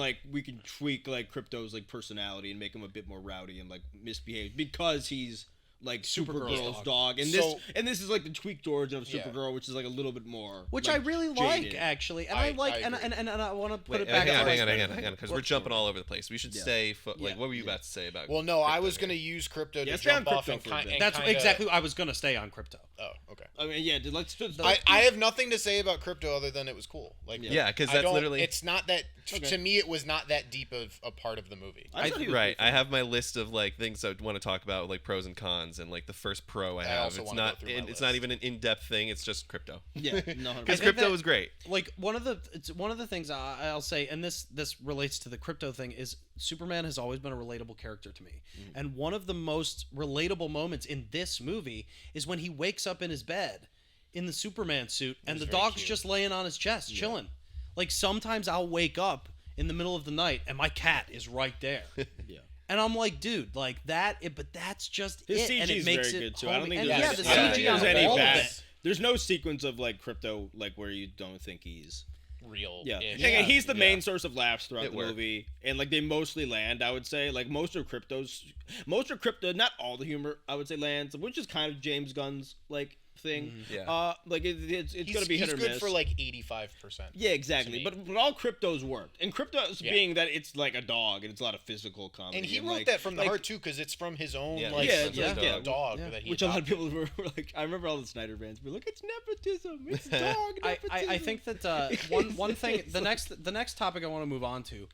tweak like Krypto's like personality and make him a bit more rowdy and like misbehaved because he's like Supergirl's dog. And So- this is like the tweaked origin of Yeah. Supergirl, which is like a little bit more which like, I really like jaded. actually, and I I like, and agree. I want to put Wait, it back. hang on, because we're jumping all over the place. We should Yeah. stay. Like, Yeah. what were you about to say about? Well, no, I Krypto was here? gonna use Krypto to Yeah, stay on jump off Krypto and for a kind. bit. That's kinda, exactly. I was gonna stay on Krypto. Oh, okay. I mean, yeah, let's just I have nothing to say about Krypto other than it was cool. Like, Yeah, 'cause I that's don't- literally- It's not that Okay. to me. It was not that deep of a part of the movie. I thought he was Right, pretty I have my list of like things I want to talk about, like pros and cons, and like the first pro I have. also It's wanna not. go through my It's not list. even an in-depth thing. It's just Krypto. Yeah, no, Because I think Krypto that- was great. Like one of the things I'll say, and this relates to the Krypto thing, is Superman has always been a relatable character to me, and one of the most relatable moments in this movie is when he wakes up in his bed in the Superman suit, and the very dog's cute. just laying on his chest, chilling. Like sometimes I'll wake up in the middle of the night and my cat is right there. Yeah. And I'm like, dude, like that. But that's just His it, CG and it is makes very it good too. I don't homey. think And there's, yeah, the I don't CG think on there's any all of bad. it. There's no sequence of like Krypto like where you don't think he's Real. yeah. ish. Again, he's the Yeah. main source of laughs throughout It the worked. movie, and like they mostly land. I would say like most of Krypto, not all the humor I would say lands, which is kind of James Gunn's like thing. Yeah. Like it's gonna be hit he's or good miss. for like 85%. Yeah, exactly. me. But all Krypto's worked, and Krypto's Yeah. being that it's like a dog and it's a lot of physical comedy. And he wrote like, that from the like, heart too, because it's from his own Yeah, like yeah, it's like, yeah, dog yeah. that he Which a lot of adopted. people were like, I remember all the Snyder fans were like, it's nepotism, it's dog nepotism. I think that one thing the next topic I want to move on to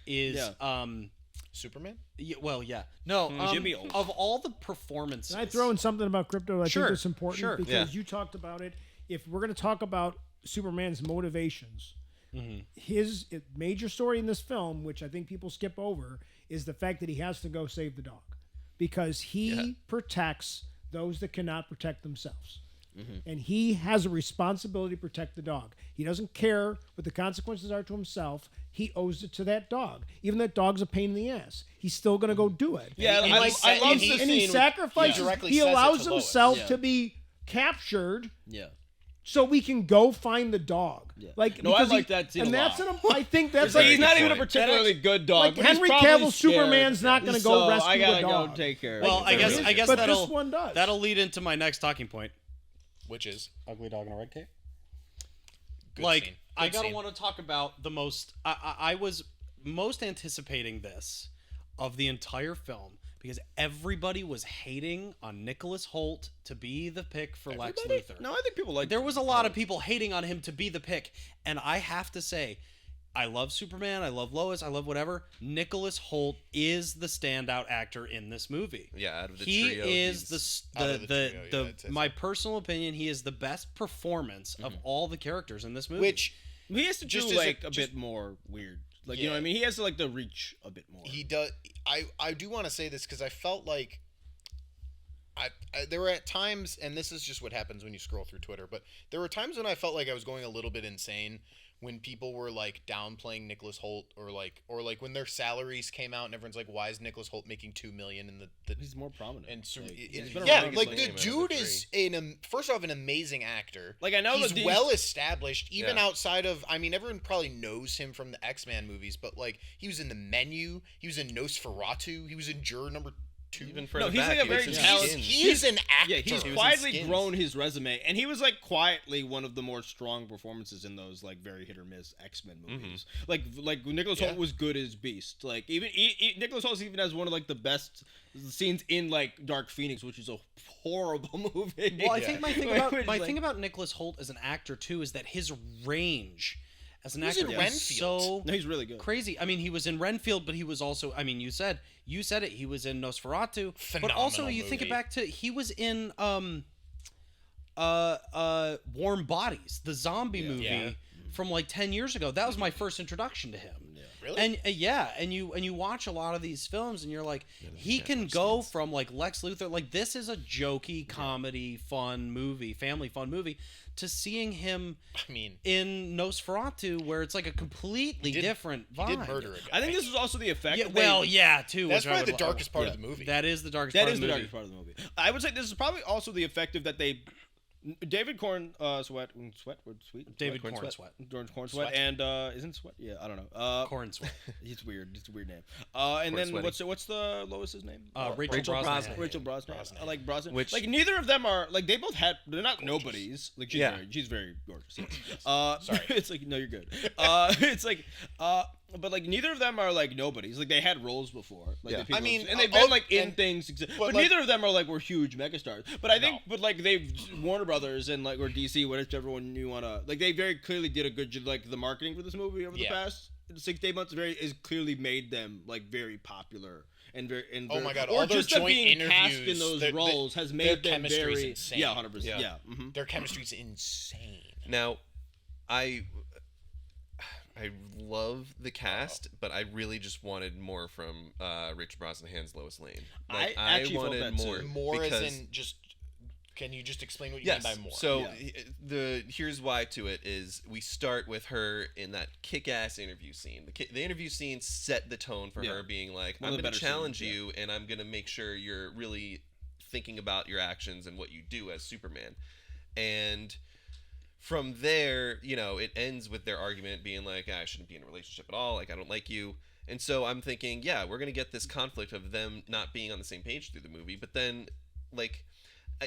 is Yeah. Superman? Well, yeah. No, Jimmy Olsen. of all the performances. Can I throw in something about Krypto? I Sure, think it's important sure. because you talked about it. If we're going to talk about Superman's motivations, his major story in this film, which I think people skip over, is the fact that he has to go save the dog because he protects those that cannot protect themselves. And he has a responsibility to protect the dog. He doesn't care what the consequences are to himself. He owes it to that dog. Even that dog's a pain in the ass. He's still going to go do it. Yeah, And I he said- love and the he- scene. And he sacrifices. directly He says it allows to Lois. himself Yeah. to be captured Yeah. so we can go find the dog. Yeah. Like No, I because like that scene and a that's lot. I think that's Like, like he's not even a point. particularly good dog. like but he's Henry probably Cavill scared. Superman's not going to go So rescue I gotta a dog. go take care. Well, of I it. guess But that'll this one does. that'll lead into my next talking point. Which is Ugly dog in a red cape. good Like scene. I Good gotta scene. want to talk about the most. I was most anticipating this of the entire film because everybody was hating on Nicholas Hoult to be the pick for Lex Luthor. No, I think people like. There was a lot of people hating on him to be the pick, and I have to say, I love Superman, I love Lois, I love whatever. Nicholas Hoult is the standout actor in this movie. Yeah, out of the He trio, is he's- out of the trio, yeah, I'd say my so. personal opinion. He is the best performance of all the characters in this movie. Which He has to Just do as a- like a just- bit more weird. Like you know Yeah. what I mean? He has to like the reach a bit more. he does. I do want to say this because I felt like there were at times, and this is just what happens when you scroll through Twitter, but there were times when I felt like I was going a little bit insane when people were like downplaying Nicholas Hoult or like when their salaries came out and everyone's like, why is Nicholas Hoult making $2 million in the He's more prominent. and so, Like, it- he's been yeah, around like for the name out of the dude is first off an amazing actor. Like, I know he's that these- well established, even Yeah. outside of. I mean, everyone probably knows him from the X-Men movies, but like he was in The Menu, he was in Nosferatu, he was in Juror Number 2. Even further he's back, like a he was very in talented- Skins. He is an actor. Yeah, he's He was in quietly Skins. grown his resume, and he was like quietly one of the more strong performances in those like very hit or miss X-Men movies. Like Nicholas Hoult was good as Beast. Like even Nicholas Hoult even has one of like the best scenes in like Dark Phoenix, which is a horrible movie. well, I think my thing about Which, my like- thing about Nicholas Hoult as an actor too is that his range as an was actor in is Renfield. so No, he's really good. crazy. I mean, he was in Renfield, but he was also. I mean, you said it. He was in Nosferatu, but also Phenomenal you think it movie. back to he was in Warm Bodies, the zombie movie Yeah. from like 10 years ago. That was my first introduction to him. Really? And and you watch a lot of these films and you're like, he can go from like Lex Luthor, like this is a jokey comedy fun movie, family fun movie, to seeing him I mean, in Nosferatu where it's like a completely different vibe. he did murder a guy. I think this is also the effect. Yeah, that they- well, yeah, too. That's which I probably the would- darkest part yeah. of the movie. That is the darkest That part is of the the movie. darkest part of the movie. I would say this is probably also the effective that they. David Corn Sweat, David Corn Corn Sweat. George Corn Sweat, and isn't Sweat? Yeah, I don't know. Corn Sweat. It's weird. It's a weird name. And Corn then Sweaty. what's the Lois's name? Rachel Brosnahan. Rachel Brosnahan. I like Brosnahan. Which- like neither of them are like they both had. They're not nobodies. Like she's very gorgeous. Yes. Sorry. It's like no, you're good. It's like but like neither of them are like nobodies. Like they had roles before. Like Yeah. the people- I mean, and they've been like in and- things. But like- neither of them are like were huge megastars. But I think, but like they've Warner Brothers and like or DC, whichever one you wanna like, they very clearly did a good job. Like the marketing for this movie over the Yeah. past 6 to 8 months is clearly made them like very popular. And Oh my God, or all their just them joint being cast in interviews, those their- roles has their made them chemistry's very insane. yeah, 100%. Yeah. Yeah. Their chemistry's insane. Now, I love the cast, but I really just wanted more from Rich Brosnahan's Lois Lane. I actually felt wanted that more. too. More because, as in just. Can you just explain what you yes. mean by more? So Yeah. here's why to it is we start with her in that kick-ass interview scene. The interview scene set the tone for Yeah. her being like, One I'm of the going to better challenge scenes, yeah. you, and I'm going to make sure you're really thinking about your actions and what you do as Superman. And from there, you know, it ends with their argument being like, I shouldn't be in a relationship at all. Like, I don't like you. And so I'm thinking, yeah, we're going to get this conflict of them not being on the same page through the movie. But then, like,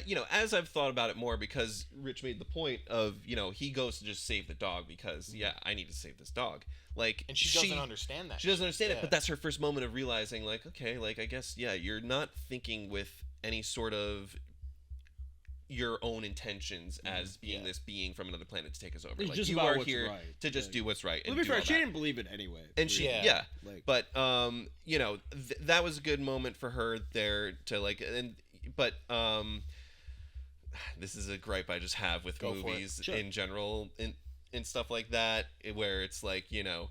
you know, as I've thought about it more, because Rich made the point of, you know, he goes to just save the dog because, yeah, I need to save this dog. Like, and she doesn't understand that. She doesn't understand it, Yeah. but that's her first moment of realizing, like, okay, like, I guess, yeah, you're not thinking with any sort of your own intentions as being this being from another planet to take us over. It's Like just you about are what's here right. to just do what's right. To And be do fair, all she that. didn't believe it anyway. And she, Yeah. Like- but you know, that was a good moment for her there to like, but this is a gripe I just have with Go for it. movies Sure. in general, and stuff like that, where it's like, you know,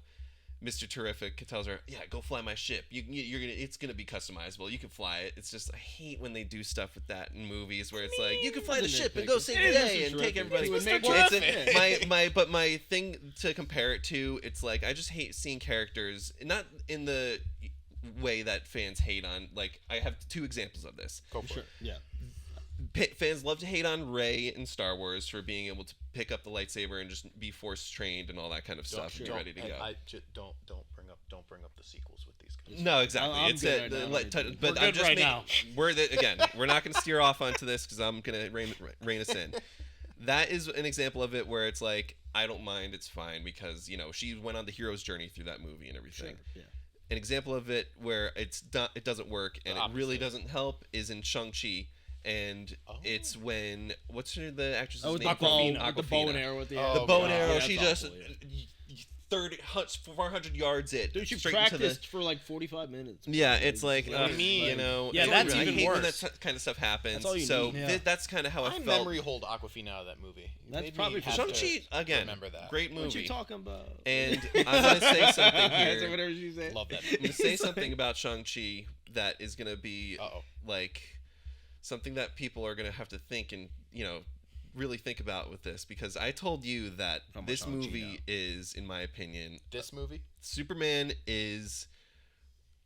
Mr. Terrific tells her, "Yeah, go fly my ship. You're gonna. It's gonna be customizable. You can fly it." It's just I hate when they do stuff with that in movies where it's like you can fly the ship and go save the day and take everybody. It would make My thing to compare it to, it's like I just hate seeing characters not in the way that fans hate on. Like I have two examples of this. Go for it. Yeah. Fans love to hate on Rey in Star Wars for being able to pick up the lightsaber and just be force trained and all that kind of stuff and be ready to go. Don't bring up the sequels with these guys. No, exactly. I'm It's good a, right now. but We're I'm good just right making, now. we're not going to steer off onto this because I'm going to rein us in. That is an example of it where it's like I don't mind, it's fine because you know she went on the hero's journey through that movie and everything. Yeah. An example of it where it doesn't work and it really doesn't help is in Shang-Chi. And it's when the actress's name? Aquafina. The bow and arrow at the end. The bow and God. arrow. Yeah, She that's just awful, 400 yards it. Dude, she straight into practiced for like 45 minutes. Yeah, it's like What do you mean? you know. Yeah, it's that's I even hate when worse. that kind of stuff happens. That's all you so need. Yeah. that's kind of how I I felt. memory hold Aquafina out of that movie. You That's made me probably have for to Shang-Chi again. Remember that. Great movie. What you talking about? And I'm gonna say something That's here. whatever she said. Love that. I'm gonna say something about Shang-Chi that is gonna be Uh-oh. like something that people are gonna have to think and you know really think about with this because I told you that Talking about this Shang-Chi movie now. is, in my opinion, This movie? Superman is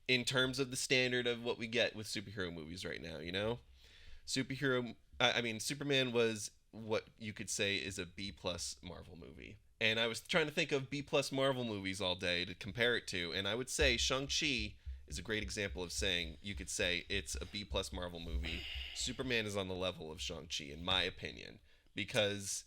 in terms of the standard of what we get with superhero movies right now. You know, Superman was what you could say is a B+ Marvel movie. And I was trying to think of B+ Marvel movies all day to compare it to, and I would say Shang-Chi is a great example of saying you could say it's a B+ Marvel movie. Superman is on the level of Shang-Chi, in my opinion, because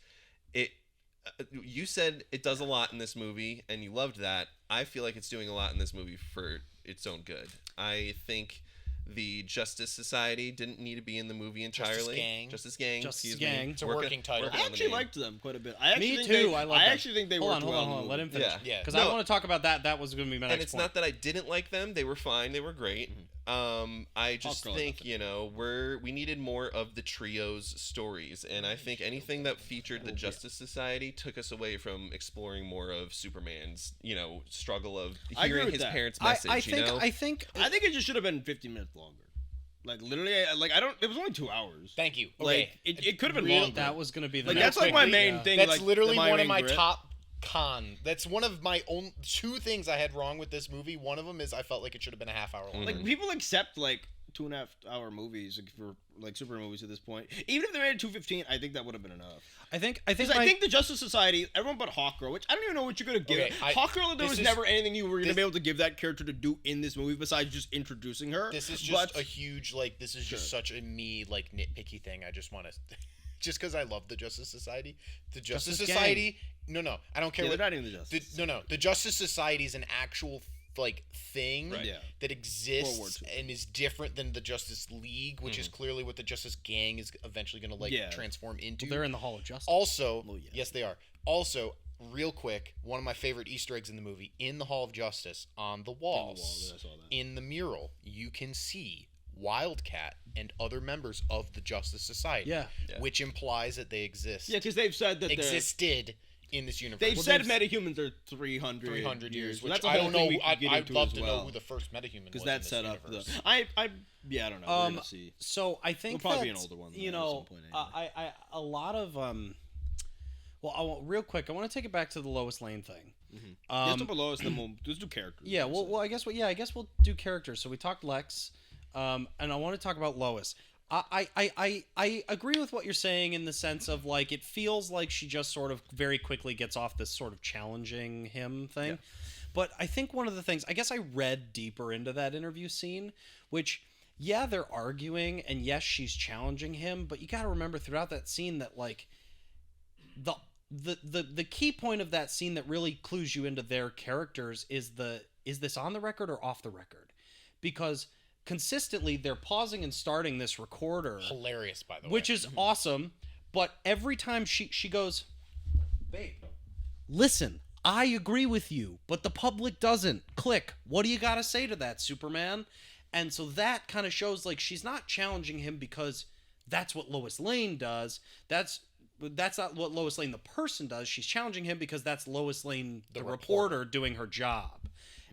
you said it does a lot in this movie, and you loved that. I feel like it's doing a lot in this movie for its own good. I think the Justice Society didn't need to be in the movie entirely. Justice Gang. Justice excuse Gang. me. It's a working title. I actually liked them quite a bit. I actually Me think too. They, I love I that. actually think they Hold worked on. well. Let him finish. Yeah. Because No. I want to talk about that. That was going to be my And next it's point. not that I didn't like them. They were fine. They were great. I just Hawkgirl, think, nothing. you know, we needed more of the trio's stories. And I think anything that featured the Justice Society took us away from exploring more of Superman's, you know, struggle of I agree hearing with his that. parents' message, I think you know? I think I think it just should have been 15 minutes longer. Like literally, like I don't. It was only 2 hours. Thank you. Like Okay. it could have been Real- longer. that was going to be the like next that's like my thing. main Yeah. thing. That's like, literally one of main my grip. top That's one of my own two things I had wrong with this movie. One of them is I felt like it should have been a half hour long. Like people accept like 2.5 hour movies like, for like super movies at this point. Even if they made it 2:15, I think that would have been enough. I think Because I think the Justice Society, everyone but Hawkgirl, which I don't even know what you're gonna give. Okay, Hawkgirl, there this was is- never anything you were gonna this- be able to give that character to do in this movie besides just introducing her. This is just But- a huge this is just such a me nitpicky thing. I just want to just because I love the Justice Society. The Justice Justice Society. No, I don't care. Yeah, what, they're not even the Justice. the Justice Society is an actual thing Right. Yeah. that World War exists II. and is different than the Justice League, which is clearly what the Justice Gang is eventually going to Yeah. transform into. they're in the Hall of Justice. Also, Well, yeah. yes, they are. Also, real quick, one of my favorite Easter eggs in the movie, in the Hall of Justice, on the walls, I saw that. in the mural, you can see Wildcat and other members of the Justice Society. Yeah. Which implies that they exist. Yeah, because they've said that existed in this universe. they've said metahumans are 300 years, But which that's a I whole don't thing know. we could get I'd into love as to well. know who the first metahuman was. Because that in this set up the. universe. I don't know. We're gonna see. So I think There'll probably be that, an older one than you that at know, some point anyway. I a lot of real quick, I want to take it back to the Lois Lane thing. Let's do Lois, then we'll just do characters. Yeah, well, I guess we'll do characters. So we talked Lex, and I want to talk about Lois. I agree with what you're saying in the sense of like it feels like she just sort of very quickly gets off this sort of challenging him thing. Yeah. But I think one of the things, I guess I read deeper into that interview scene, which yeah, they're arguing and yes, she's challenging him, but you got to remember throughout that scene that like the key point of that scene that really clues you into their characters is this on the record or off the record? Because consistently they're pausing and starting this recorder, Hilarious, by the way. which is awesome. But every time she goes, babe, listen, I agree with you, but the public doesn't. Click. What do you got to say to that, Superman? And so that kind of shows like she's not challenging him because that's what Lois Lane does. That's not what Lois Lane the person does. She's challenging him because that's Lois Lane the reporter doing her job.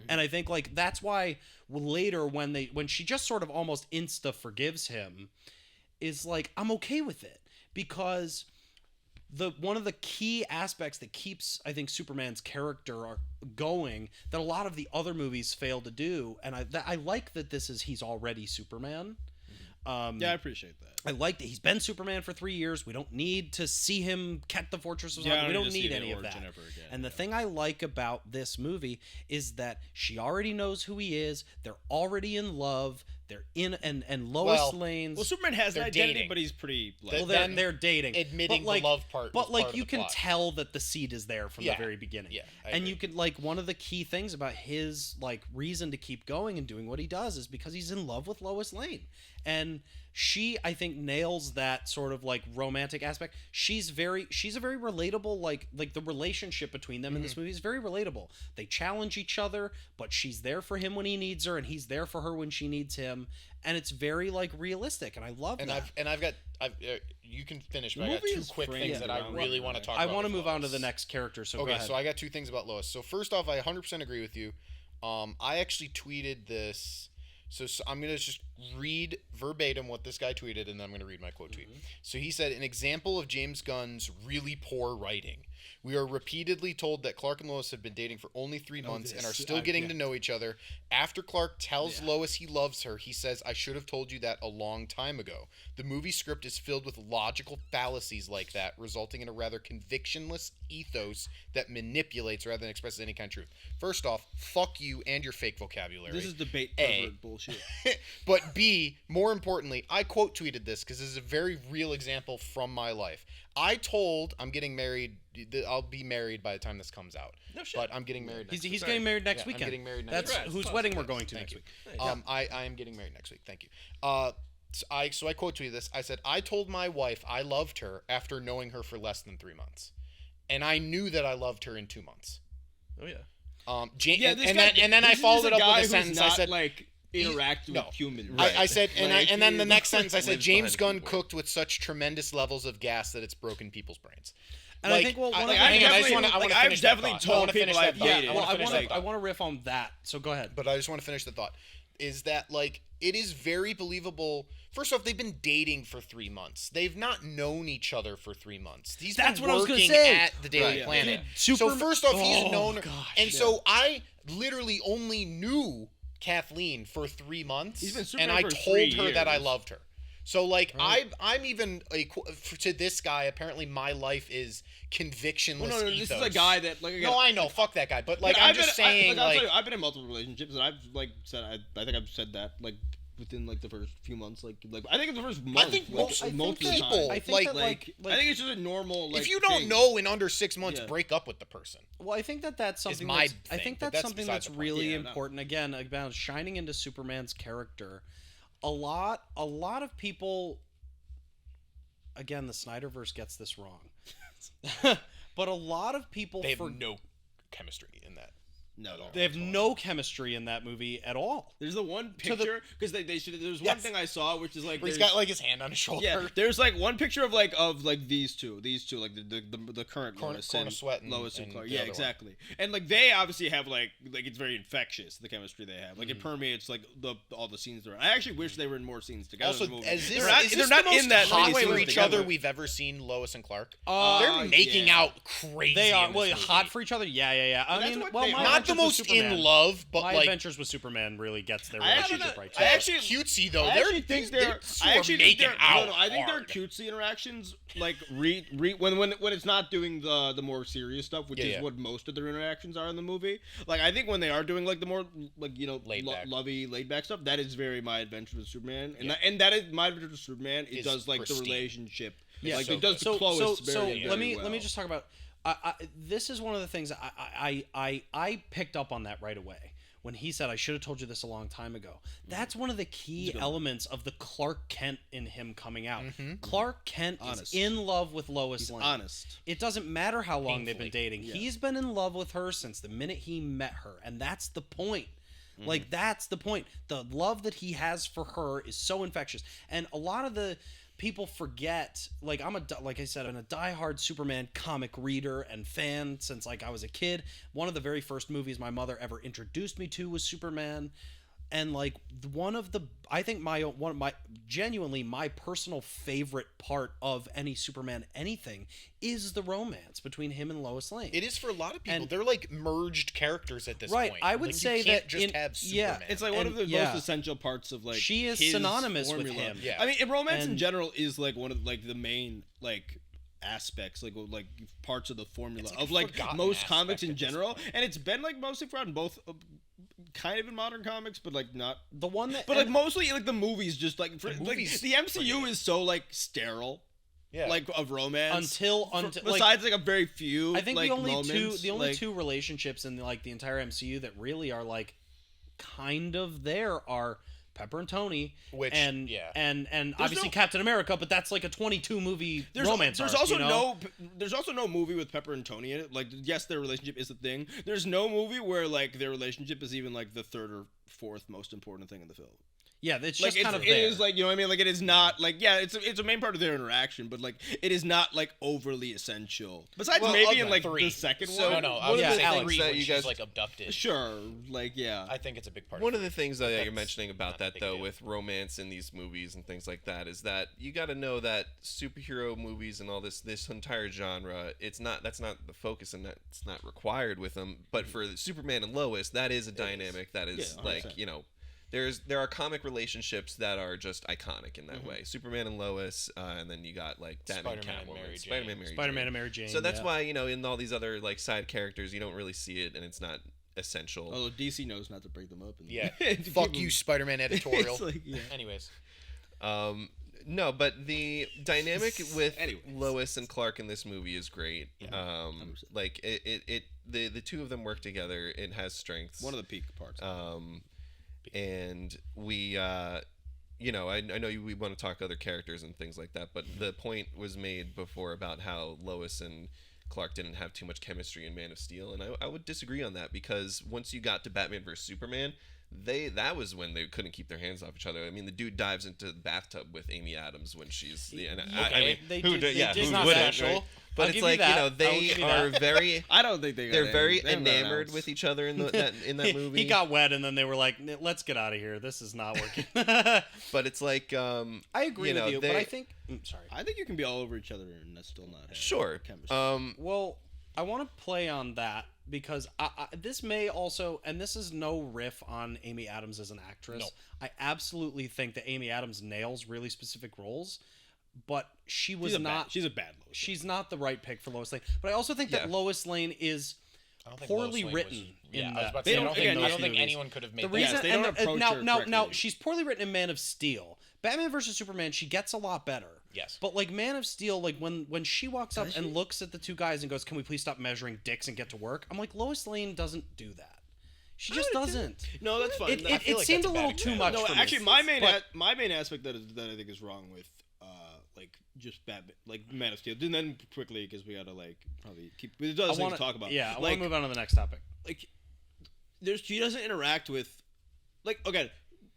And I think like that's why later when she just sort of almost insta forgives him is like I'm okay with it because one of the key aspects that keeps I think Superman's character going that a lot of the other movies fail to do, and I like that he's already Superman. Yeah, I appreciate that. I like that he's been Superman for 3 years. We don't need to see him get the Fortress of Yeah, Solitude. We don't to see need the any of origin that. ever again, And the thing I like about this movie is that she already knows who he is. They're already in love. They're in and Lois Lane's. Well, Superman has an They're identity, dating. but he's pretty. Like, Well, then they're dating, admitting but like, the love part But was like part of you the can plot. tell that the seed is there from the Yeah. very beginning. Yeah, I and agree. you could like one of the key things about his like reason to keep going and doing what he does is because he's in love with Lois Lane, and she I think nails that sort of like romantic aspect. She's a very relatable like the relationship between them in this movie is very relatable. They challenge each other, but she's there for him when he needs her, and he's there for her when she needs him. And it's very like realistic, and I love that. You can finish, but The I got movie two is quick framed things that I around really that, want to right? talk I about. want to with move on to Lois. the next character, so go Okay, ahead. so I got two things about Lois. So first off, I 100% agree with you. I actually tweeted this. So I'm going to just read verbatim what this guy tweeted, and then I'm going to read my quote tweet. So he said, an example of James Gunn's really poor writing. We are repeatedly told that Clark and Lois have been dating for only 3 months and are still getting to know each other. After Clark tells Lois he loves her, he says, I should have told you that a long time ago. The movie script is filled with logical fallacies like that, resulting in a rather convictionless ethos that manipulates rather than expresses any kind of truth. First off, fuck you and your fake vocabulary. this is debate A. pervert bullshit. But B, more importantly, I quote tweeted this because this is a very real example from my life. I'm getting married. I'll be married by the time this comes out. No shit. But I'm getting married. He's next week. getting married next Yeah, I'm weekend. getting married next That's week. Congrats. whose Awesome. wedding we're going to Thank next you. week. I am getting married next week. Thank you. So I quote tweeted this. I said, I told my wife I loved her after knowing her for less than 3 months, and I knew that I loved her in 2 months. Oh yeah. And then I followed it up with a sentence. I said, like interact with no. humans. I said, and then the next sentence I said, Lives James Gunn behind a keyboard. cooked with such tremendous levels of gas that it's broken people's brains. And I think, well, one of the- hang on, I just definitely- wanna like, finish I've that definitely thought. told I wanna people finish that I've thought. dated. I well, wanna finish that I thought. want to riff on that. So go ahead. But I just want to finish the thought. Is that like it is very believable. First off, they've been dating for 3 months. They've not known each other for 3 months. He's That's been what I was gonna working say. at the Daily Right. Planet. Dude, So first off, he's known her, gosh, and so I literally only knew Kathleen for 3 months, He's been and Superman I for told 3 her that I years. loved her. So like I'm even to this guy. Apparently, my life is convictionless. Well, no, this is a ethos. guy that like again, No, I know. Fuck that guy. But like, I've I'm just been, saying, I'll like, tell you, I've been in multiple relationships, and I've like said, I think I've said that like within like the first few months, like I think in the first month. think like, most most of the people, time. I think that like, I think it's just a normal. Like, if you don't thing. know in under 6 months, Yeah. break up with the person. Well, I think that's something. my I thing, think but that's that's something beside that's the point. really Yeah, no. important. Again, about shining into Superman's character. A lot of people. Again, the Snyderverse gets this wrong, but a lot of people They have no chemistry in that. No, they have no chemistry in that movie at all. There's the one To the- picture because they should. There's one Yes. thing I saw which is like Where he's there's- got like his hand on his shoulder. Yeah, there's like one picture of these two, like the current Corner Lois and Sweat and- Lois and and Clark. the Yeah, other one. exactly. And like they obviously have like it's very infectious the chemistry they have. Like it permeates like all the scenes they're in. I actually wish they were in more scenes together. Also, in the movie. is this, they're not, is they're this not the most in that hot many for scenes each together. other we've ever seen Lois and Clark? Uh, They're making yeah. out crazy. They are in this movie. hot for each other. Yeah. I that's mean, what well, they my are. Not the Adventures with most Superman- in love, but My like Adventures with Superman really gets their I actually- relationship right. I too. actually- cutesy though. I They're actually think they're they're. sort I of actually think making they're. out. No, I think hard. they're cutesy interactions. Like when it's not doing the more serious stuff, which is what most of their interactions are in the movie. Like I think when they are doing like the more like Laid back. lovey laid back stuff, that is very My Adventures with Superman, and that is My Adventures with Superman. It Is does like pristine. the relationship. Yeah, like so it does good. the Clois so very, let very me well. just talk about. This is one of the things I picked up on that right away. when he said, "I should have told you this a long time ago." That's one of the key elements of the Clark Kent in him coming out. Clark Kent Honest. is in love with Lois Lane. honest. It doesn't matter how long they've been Painfully. dating. He's been in love with her since the minute he met her, and that's the point. Like, that's the point. The love that he has for her is so infectious. And a lot of the people forget, like, like I said, I'm a diehard Superman comic reader and fan since, like, I was a kid. One of the very first movies my mother ever introduced me to was Superman. And, like, I think genuinely my personal favorite part of any Superman anything is the romance between him and Lois Lane. It is for a lot of people. And- They're like merged characters at this Right, point. I would Like, say you can't that just in- have Superman. yeah, It's like one And- of the yeah. most essential parts of like She is his synonymous with formula. him. Yeah. I mean, and romance in And- general is like one of like the main like aspects, like parts of the formula It's like of a like forgotten most comics aspect in at this general, point. and it's been like mostly forgotten both. Kind of in modern comics, but like not. The one that, But like mostly like the movies, just like like movies the MCU is so like sterile, Yeah. like of romance. until besides like a very few. I think like, the only moments, two relationships in like the entire MCU that really are like kind of there are Pepper and Tony, Which, and yeah. and obviously no- Captain America, but that's like a 22 movie romance. There's arc, also you know? there's also no movie with Pepper and Tony in it. Like, yes, their relationship is a thing. There's no movie where like their relationship is even like the third or fourth most important thing in the film. Yeah, it's Like, just kind of it there. is like, you know what I mean? Like, it is not like, yeah, it's a main part of their interaction, but like it is not like overly essential. Besides Well, maybe of in like three. the second So, one. no, I one was of gonna the say things three that when you she's guys- like abducted. Sure, like yeah. I think it's a big part. One of of the things that you're that's mentioning about not a that big though deal. with romance in these movies and things like that is that you got to know that superhero movies and all this entire genre, that's not the focus and that's not required with them. But for Superman and Lois, that is a dynamic that is Yeah, like 100%. there are comic relationships that are just iconic in that way. Superman and Lois, and then you got like Batman, Spider-Man and Mary Catwoman, Jane. Spider-Man, Mary Spider-Man Jane. and Mary Jane. So that's yeah. why in all these other like side characters you don't really see it and it's not essential. Although DC knows not to bring them up. And Yeah. to keep Fuck them- you, Spider-Man editorial. It's like, yeah. Anyways, No, but the dynamic with Anyways. Lois and Clark in this movie is great. 100%. Like the two of them work together. It has strengths. One of the peak parts. And we, I know we want to talk other characters and things like that, but the point was made before about how Lois and Clark didn't have too much chemistry in Man of Steel, and I would disagree on that because once you got to Batman vs Superman, that was when they couldn't keep their hands off each other. I mean, the dude dives into the bathtub with Amy Adams when she's. I mean, They who did- did? they Yeah, did who not wouldn't? special. Right? But I'll it's give you like that. I will they give you are that. very. I don't think they got They're any- very they haven't got enamored announced. with each other in that movie. He got wet, and then they were like, "Let's get out of here. This is not working." But it's like I agree with you, but I think. Sorry. I think you can be all over each other and that's still not have sure. chemistry. Well, I want to play on that because this may also, and this is no riff on Amy Adams as an actress. No. I absolutely think that Amy Adams nails really specific roles, but she was she's a bad Lois. she's not the right pick for Lois Lane. But I also think that Yeah. Lois Lane is I don't think poorly Lois Lane written. Was, yeah, in I was that, about to They say, don't- I don't think, again, I don't think these anyone could have made the that. reason Yes, they don't and approach her now correctly. she's poorly written in Man of Steel. Batman versus Superman, she gets a lot better. Yes. But like Man of Steel, like when she walks up and looks at the two guys and goes, "Can we please stop measuring dicks and get to work?" I'm like, Lois Lane doesn't do that. She just doesn't. No, that's fine. It, I it, feel it like seemed that's a a bad little too example. much. no, for actually, me. my main aspect that I think is wrong with like just Batman, like Man of Steel. And then quickly because we gotta like probably keep. There's other things to talk about. Yeah, I want like, to move on to the next topic. like she doesn't interact with like okay.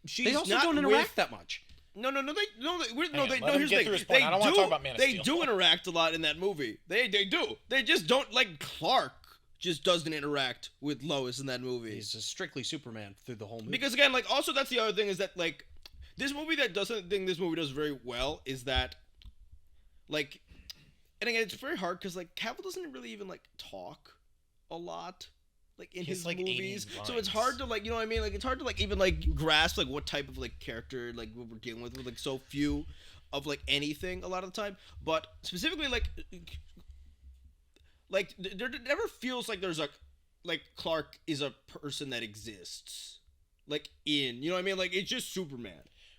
She's They also not don't with- interact that much. No, Hang on, let him here's the get thing. through his point. They I don't wanna do, talk about Man of they Steel. do interact a lot in that movie. They do. They just don't like Clark. Just doesn't interact with Lois in that movie. He's just strictly Superman through the whole movie. Because again, like also that's the other thing is that like this movie does very well is that like, and again it's very hard because like Cavill doesn't really even like talk a lot. Like in He's his like 80 movies, so lines. it's hard to like, you know what I mean? Like it's hard to like even like grasp like what type of like character like what we're dealing with like so few of like anything a lot of the time. But specifically like there never feels like there's like Clark is a person that exists like in, you know what I mean? Like it's just Superman.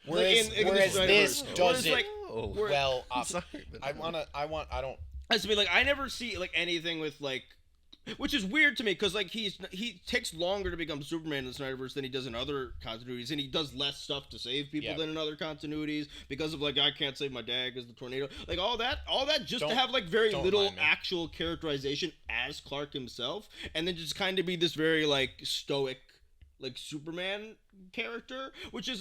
Whereas, Like, in whereas Snyderverse. this Whereas, doesn't. like, where- well, Sorry, but I don't. I mean, like I never see like anything with like Which is weird to me because like he takes longer to become Superman in the Snyderverse than he does in other continuities, and he does less stuff to save people than in other continuities because of like I can't save my dad because the tornado, like all that just to have like very little actual characterization as Clark himself, and then just kind of be this very like stoic like Superman character, which is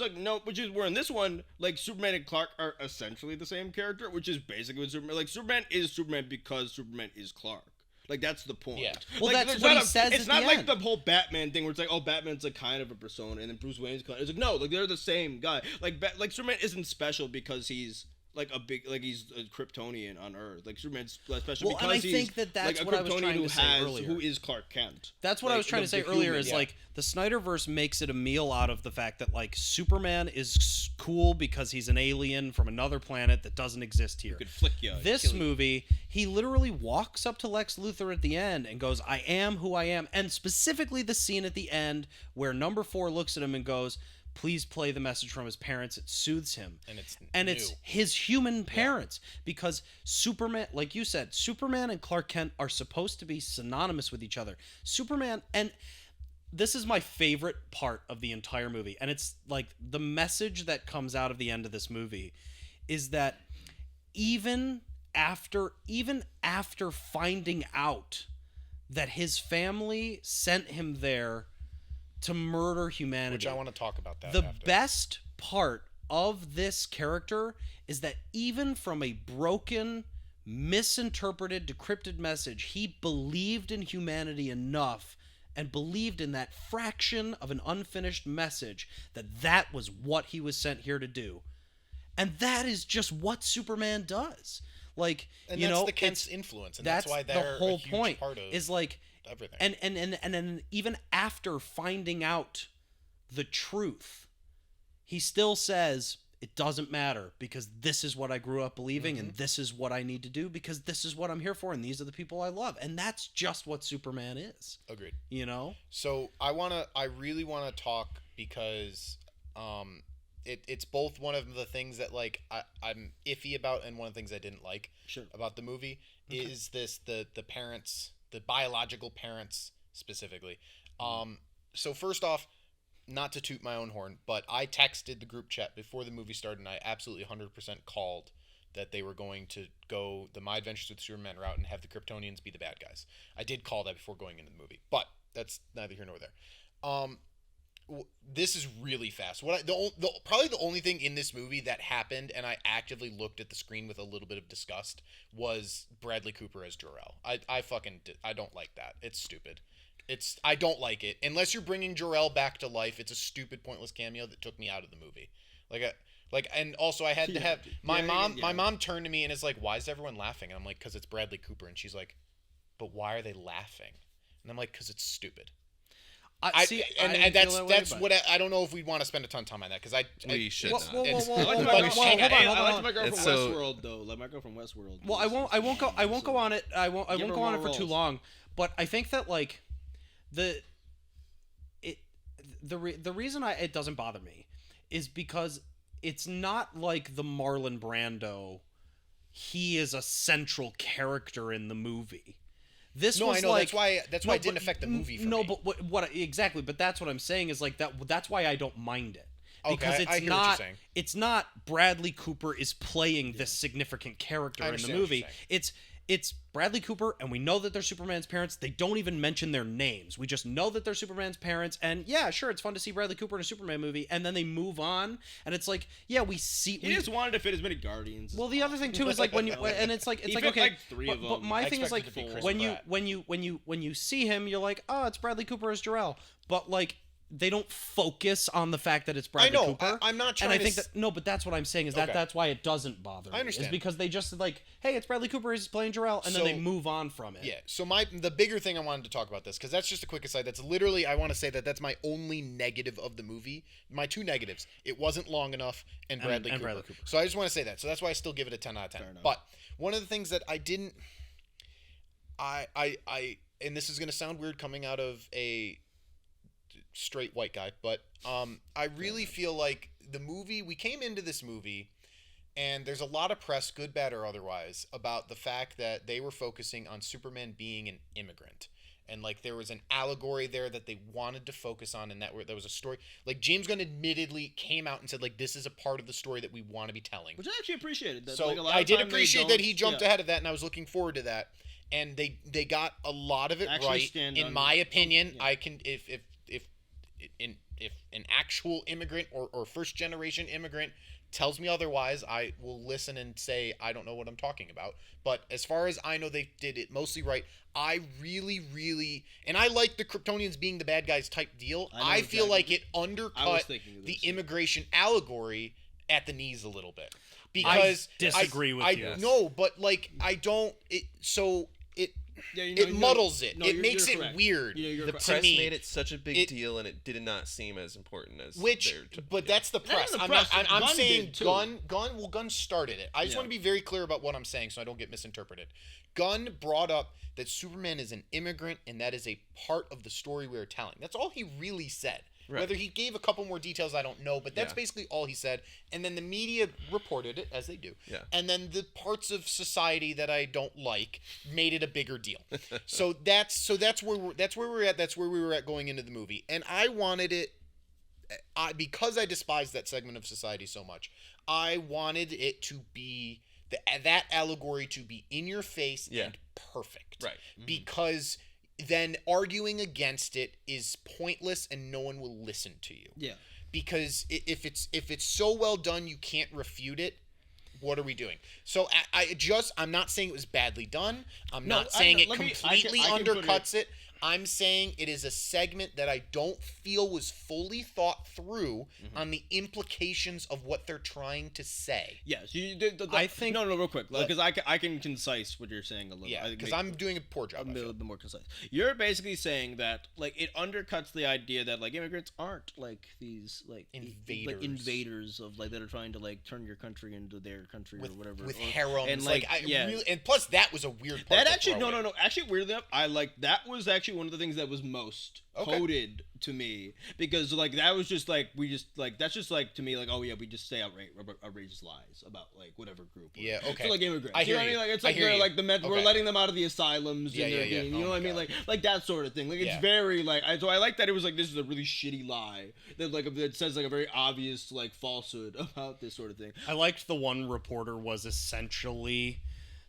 where in this one like Superman and Clark are essentially the same character, which is basically what Superman is Superman because Superman is Clark. Like that's the point. Yeah. Well, like, that's what he says. It's at not the like end. the whole Batman thing where it's like, oh, Batman's like kind of a persona, and then Bruce Wayne's kind of, it's like no, like they're the same guy. Like Superman isn't special because he's like a big like he's a Kryptonian on Earth. Like Superman's special because and I he's think that's like a what I was Kryptonian trying to say earlier. who is Clark Kent. That's what like, I was trying to say earlier is like the Snyderverse makes it a meal out of the fact that like Superman is cool because he's an alien from another planet that doesn't exist here. Could flick you. This movie, he literally walks up to Lex Luthor at the end and goes, I am who I am. And specifically the scene at the end where number 4 looks at him and goes, please play the message from his parents. It soothes him. And it's his human parents because Superman, like you said, Superman and Clark Kent are supposed to be synonymous with each other. Superman, and this is my favorite part of the entire movie. And it's like the message that comes out of the end of this movie is that even after finding out that his family sent him there to murder humanity. Which I want to talk about that. The best part of this character is that even from a broken, misinterpreted, decrypted message, he believed in humanity enough and believed in that fraction of an unfinished message that was what he was sent here to do. And that is just what Superman does. Like, and you that's know, the Kent's influence, and that's why the they're whole a huge point part of is like everything. And then even after finding out the truth, he still says it doesn't matter because this is what I grew up believing and this is what I need to do because this is what I'm here for and these are the people I love. And that's just what Superman is. Agreed. You know? So I really want to talk because it's both one of the things that like I'm iffy about and one of the things I didn't like about the movie is the parents, the biological parents specifically. So first off, not to toot my own horn, but I texted the group chat before the movie started and I absolutely 100% called that they were going to go the My Adventures with Superman route and have the Kryptonians be the bad guys. I did call that before going into the movie, but that's neither here nor there. This is really fast. Probably the only thing in this movie that happened, and I actively looked at the screen with a little bit of disgust, was Bradley Cooper as Jor-El. I don't like that. It's stupid. I don't like it unless you're bringing Jor-El back to life. It's a stupid, pointless cameo that took me out of the movie. And also I had to have my mom. My mom turned to me and is like, "Why is everyone laughing?" And I'm like, "Cause it's Bradley Cooper." And she's like, "But why are they laughing?" And I'm like, "Cause it's stupid." That's what I don't know if we want to spend a ton of time on that because we should Let my girl from Westworld though. Let my girl from Westworld. Well, I won't go on it. I won't go on it for too long. But I think that like the reason it doesn't bother me is because it's not like the Marlon Brando. He is a central character in the movie. This was I know. like, that's why it didn't affect the movie for me. No, but what exactly? But that's what I'm saying is like that. That's why I don't mind it because I hear what you're saying. It's not Bradley Cooper is playing this significant character in the movie. It's Bradley Cooper, and we know that they're Superman's parents. They don't even mention their names. We just know that they're Superman's parents, and yeah, sure, it's fun to see Bradley Cooper in a Superman movie, and then they move on, and it's like, yeah, we see. He just wanted to fit as many Guardians. Well, the other thing too is like when you, and it's like okay, like 3 of them. But my thing is like when you see him, you're like, oh, it's Bradley Cooper as Jor-El, but like. They don't focus on the fact that it's Bradley Cooper. I'm not trying and I think that no, but that's what I'm saying is that's why it doesn't bother me. I understand. Is because they just like, hey, it's Bradley Cooper, he's playing Jor-El, and then they move on from it. Yeah. So the bigger thing I wanted to talk about this because that's just a quick aside. That's literally I want to say that's my only negative of the movie. My 2 negatives: it wasn't long enough, and Bradley Cooper. So I just want to say that. So that's why I still give it a 10 out of 10. But one of the things that I didn't, and this is gonna sound weird coming out of a straight white guy, but I really feel like we came into this movie and there's a lot of press, good, bad, or otherwise, about the fact that they were focusing on Superman being an immigrant. and like there was an allegory there that they wanted to focus on, and that was a story. Like James Gunn admittedly came out and said like this is a part of the story that we want to be telling. Which I actually appreciated. That, So like, a lot I of did time they appreciate that he don't- jumped ahead of that, and I was looking forward to that. And they got a lot of it Actually right. stand In on- my opinion, yeah. I can if an actual immigrant or first generation immigrant tells me otherwise, I will listen and say I don't know what I'm talking about. But as far as I know, they did it mostly right. I really and I like the Kryptonians being the bad guys type deal. I know I feel exactly. like it I was undercut thinking of the this, yeah. immigration allegory at the knees a little bit. Because disagree with you. No, but like I don't. Yeah, It muddles it. It makes it correct. weird. You're The correct. press me, made it such a big it- deal, and it did not seem as important as Which, but that's the Not press. even the I'm press, not. I'm Gunn saying did, too. Gunn started it. I just Yeah. want to be very clear about what I'm saying, so I don't get misinterpreted. Gunn brought up that Superman is an immigrant, and that is a part of the story we are telling. That's all he really said. Right. Whether he gave a couple more details, I don't know, but that's Yeah. basically all he said. And then the media reported it, as they do. Yeah. And then the parts of society that I don't like made it a bigger deal. so that's where we're at. That's where we were at going into the movie. And I wanted it, because I despised that segment of society so much. I wanted it to be that allegory to be in your face Yeah. and perfect. Right. Because then arguing against it is pointless and no one will listen to you. Yeah. Because if it's so well done you can't refute it, what are we doing? So I'm not saying it was badly done. I'm not saying it completely I can put undercuts it. I'm saying it is a segment that I don't feel was fully thought through on the implications of what they're trying to say. Yes, I think- no, real quick, because I can concise what you're saying a little. Yeah, I because make- I'm doing a poor job. a I feel. little bit more concise. You're basically saying that like it undercuts the idea that like immigrants aren't like these like Invaders. invaders of like that are trying to like turn your country into their country or whatever. With or, harems, and like and plus that was a weird part. That to actually throw in. no. Actually, weirdly enough, I like that was actually one of the things that was most Okay. coded to me because like that was just like we just like that's just like to me like oh yeah we just say outrageous lies about like whatever group. Yeah, okay. So like immigrants. I You know hear what I you. mean? Like it's I like hear they're you. like we're Okay. letting them out of the asylums. Yeah, and they're yeah. being, Oh you know what I my mean? God. Like that sort of thing. Like it's Yeah. very like so I like that it was like this is a really shitty lie that like that says like a very obvious like falsehood about this sort of thing. I liked the one reporter was essentially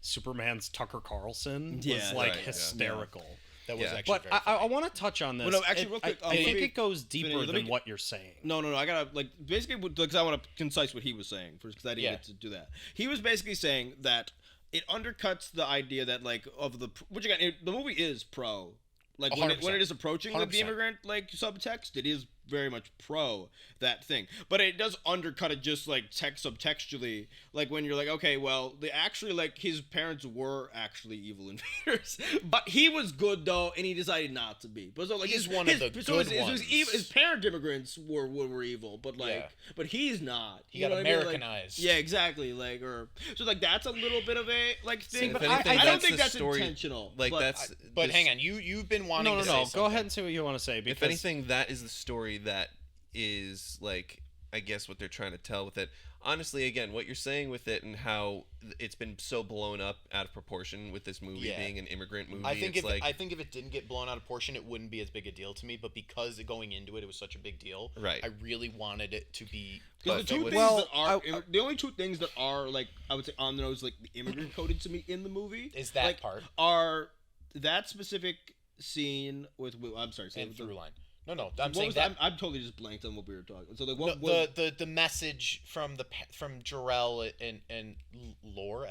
Superman's Tucker Carlson. Was Yeah, like right, yeah. hysterical. That was Yeah. actually But very I funny. want to touch on this. Well, no, actually, real quick, I think maybe- it goes deeper let me than get- what you're saying. No, I gotta like basically because I want to concise what he was saying first because I didn't Yeah. get to do that. He was basically saying that it undercuts the idea that like of the which again the movie is pro like when it 100%. is approaching like, the 100%. immigrant like subtext it is very much pro that thing but it does undercut it just like subtextually like when you're like okay well they actually like his parents were actually evil invaders but he was good though and he decided not to be but so like He's his, one of his, the so good his, ones. his parent immigrants were evil but like Yeah. but he's not He You got know what I mean? Like, Americanized. yeah exactly like or so like that's a little bit of a like thing if but anything, I don't that's think the that's story- intentional Like but that's. But this- hang on, you've been wanting No. to say Go something. ahead and say what you want to say. Because If anything, that is the story that is like I guess what they're trying to tell with it. Honestly, again, what you're saying with it and how it's been so blown up out of proportion with this movie Yeah. being an immigrant movie. I think it's if it didn't get blown out of proportion, it wouldn't be as big a deal to me. But because going into it, it was such a big deal. Right. I really wanted it to be. because the two perfect. things that are the only two things that are like I would say on the nose like the immigrant coded to me in the movie Is that like, part. are that specific scene with I'm sorry say And the- through line. No, I'm what saying was that. I'm totally just blanked on what we were talking. So like The message from Jarrell and Laura.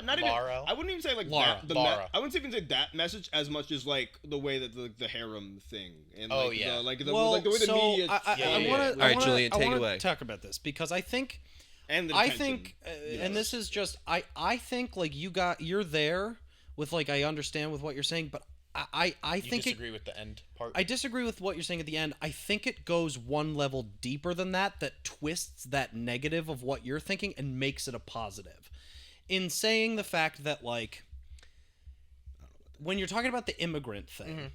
not even. Laura. I wouldn't even say like Laura. that. Laura. I wouldn't even say that message as much as like the way that the harem thing and Oh, like, yeah. the, like the well, like the way the so media I yeah. want All to. right, Julian, take it away. Talk about this because I think. and the I detention. think, and this is just I think like you're there with like I understand with what you're saying, but I You think disagree with the end part. I disagree with what you're saying at the end. I think it goes one level deeper than that twists that negative of what you're thinking and makes it a positive. In saying the fact that like when you're talking about the immigrant thing,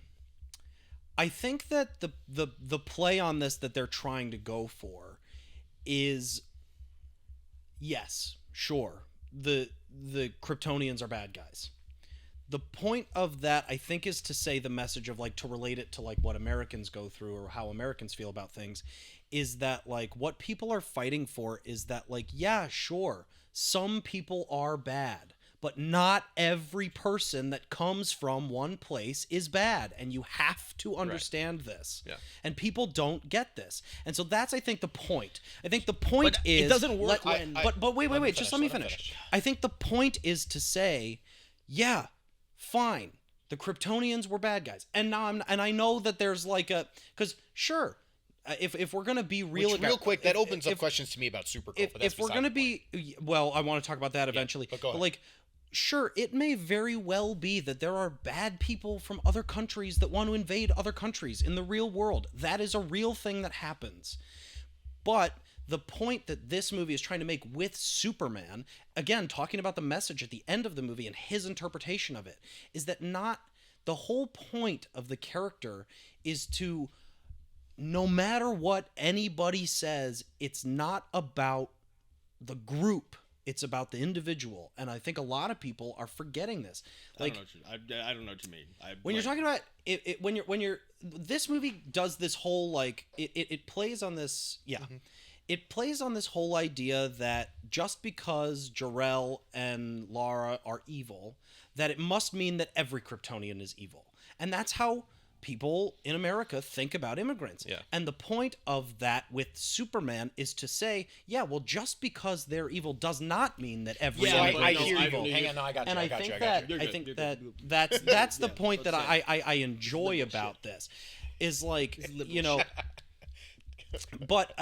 I think that the play on this that they're trying to go for is yes, sure. The Kryptonians are bad guys. the point of that, I think, is to say the message of like to relate it to like what Americans go through or how Americans feel about things, is that like what people are fighting for is that like, yeah, sure, some people are bad, but not every person that comes from one place is bad, and you have to understand this. Yeah. And people don't get this, and so that's, I think, the point. I think the point But is it doesn't work but wait, just let me finish. I think the point is to say, yeah, fine, the Kryptonians were bad guys, and now I know that there's like a, because sure. If we're gonna be real, real quick, that opens up questions to me about Supergirl. If we're gonna be, well, I want to talk about that eventually. but go ahead. Like, sure, it may very well be that there are bad people from other countries that want to invade other countries in the real world. That is a real thing that happens. But the point that this movie is trying to make with Superman, again, talking about the message at the end of the movie and his interpretation of it, is that not the whole point of the character is to, no matter what anybody says, it's not about the group, it's about the individual. And I think a lot of people are forgetting this. Like, I don't know what you mean. When you're talking about it, when you're this movie does this whole like it plays on this, it plays on this whole idea that just because Jor-El and Lara are evil, that it must mean that every Kryptonian is evil. And that's how people in America think about immigrants. Yeah. And the point of that with Superman is to say, yeah, well, just because they're evil does not mean that every So immigrant I is hear you. evil. Hang on, no, I got you. And I got think you. that You're I good, think you're that good. that's the point that let's I enjoy about this, is like, you know. But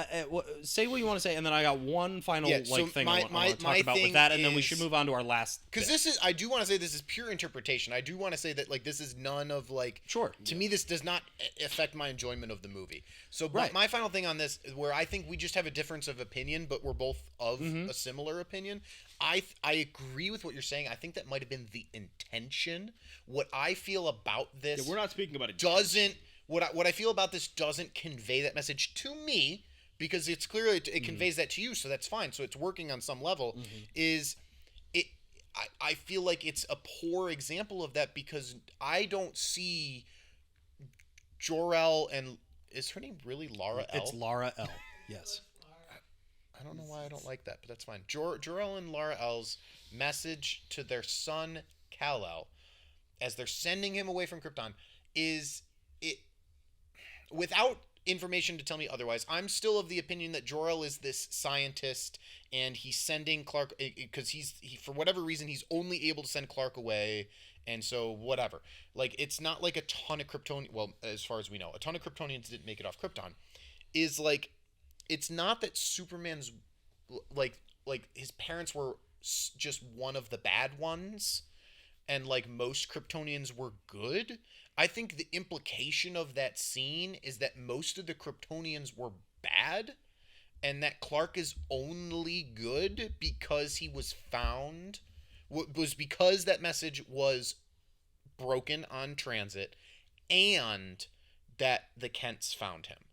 say what you want to say, and then I got one final thing I want to talk about with that, and then we should move on to our last. Because this is, I do want to say this is pure interpretation. I do want to say that like this is none of like. Sure. To me, this does not affect my enjoyment of the movie. So Right. my final thing on this, where I think we just have a difference of opinion, but we're both of a similar opinion. I agree with what you're saying. I think that might have been the intention. What I feel about this, we're not speaking about it. doesn't. What I feel about this doesn't convey that message to me, because it's clearly it conveys that to you, so that's fine. So it's working on some level. Is it? I feel like it's a poor example of that, because I don't see Jor-El and, is her name really Lara L? It's Lara L. Yes. I don't know why I don't like that, but that's fine. Jor-El and Lara L's message to their son Kal-El, as they're sending him away from Krypton, is it. Without information to tell me otherwise, I'm still of the opinion that Jor-El is this scientist, and he's sending Clark because he for whatever reason he's only able to send Clark away, and so whatever. Like, it's not like a ton of Kryptonians. Well, as far as we know, a ton of Kryptonians didn't make it off Krypton. Is like, it's not that Superman's like his parents were just one of the bad ones, and like most Kryptonians were good. I think the implication of that scene is that most of the Kryptonians were bad, and that Clark is only good because he was found, was because that message was broken on transit, and that the Kents found him.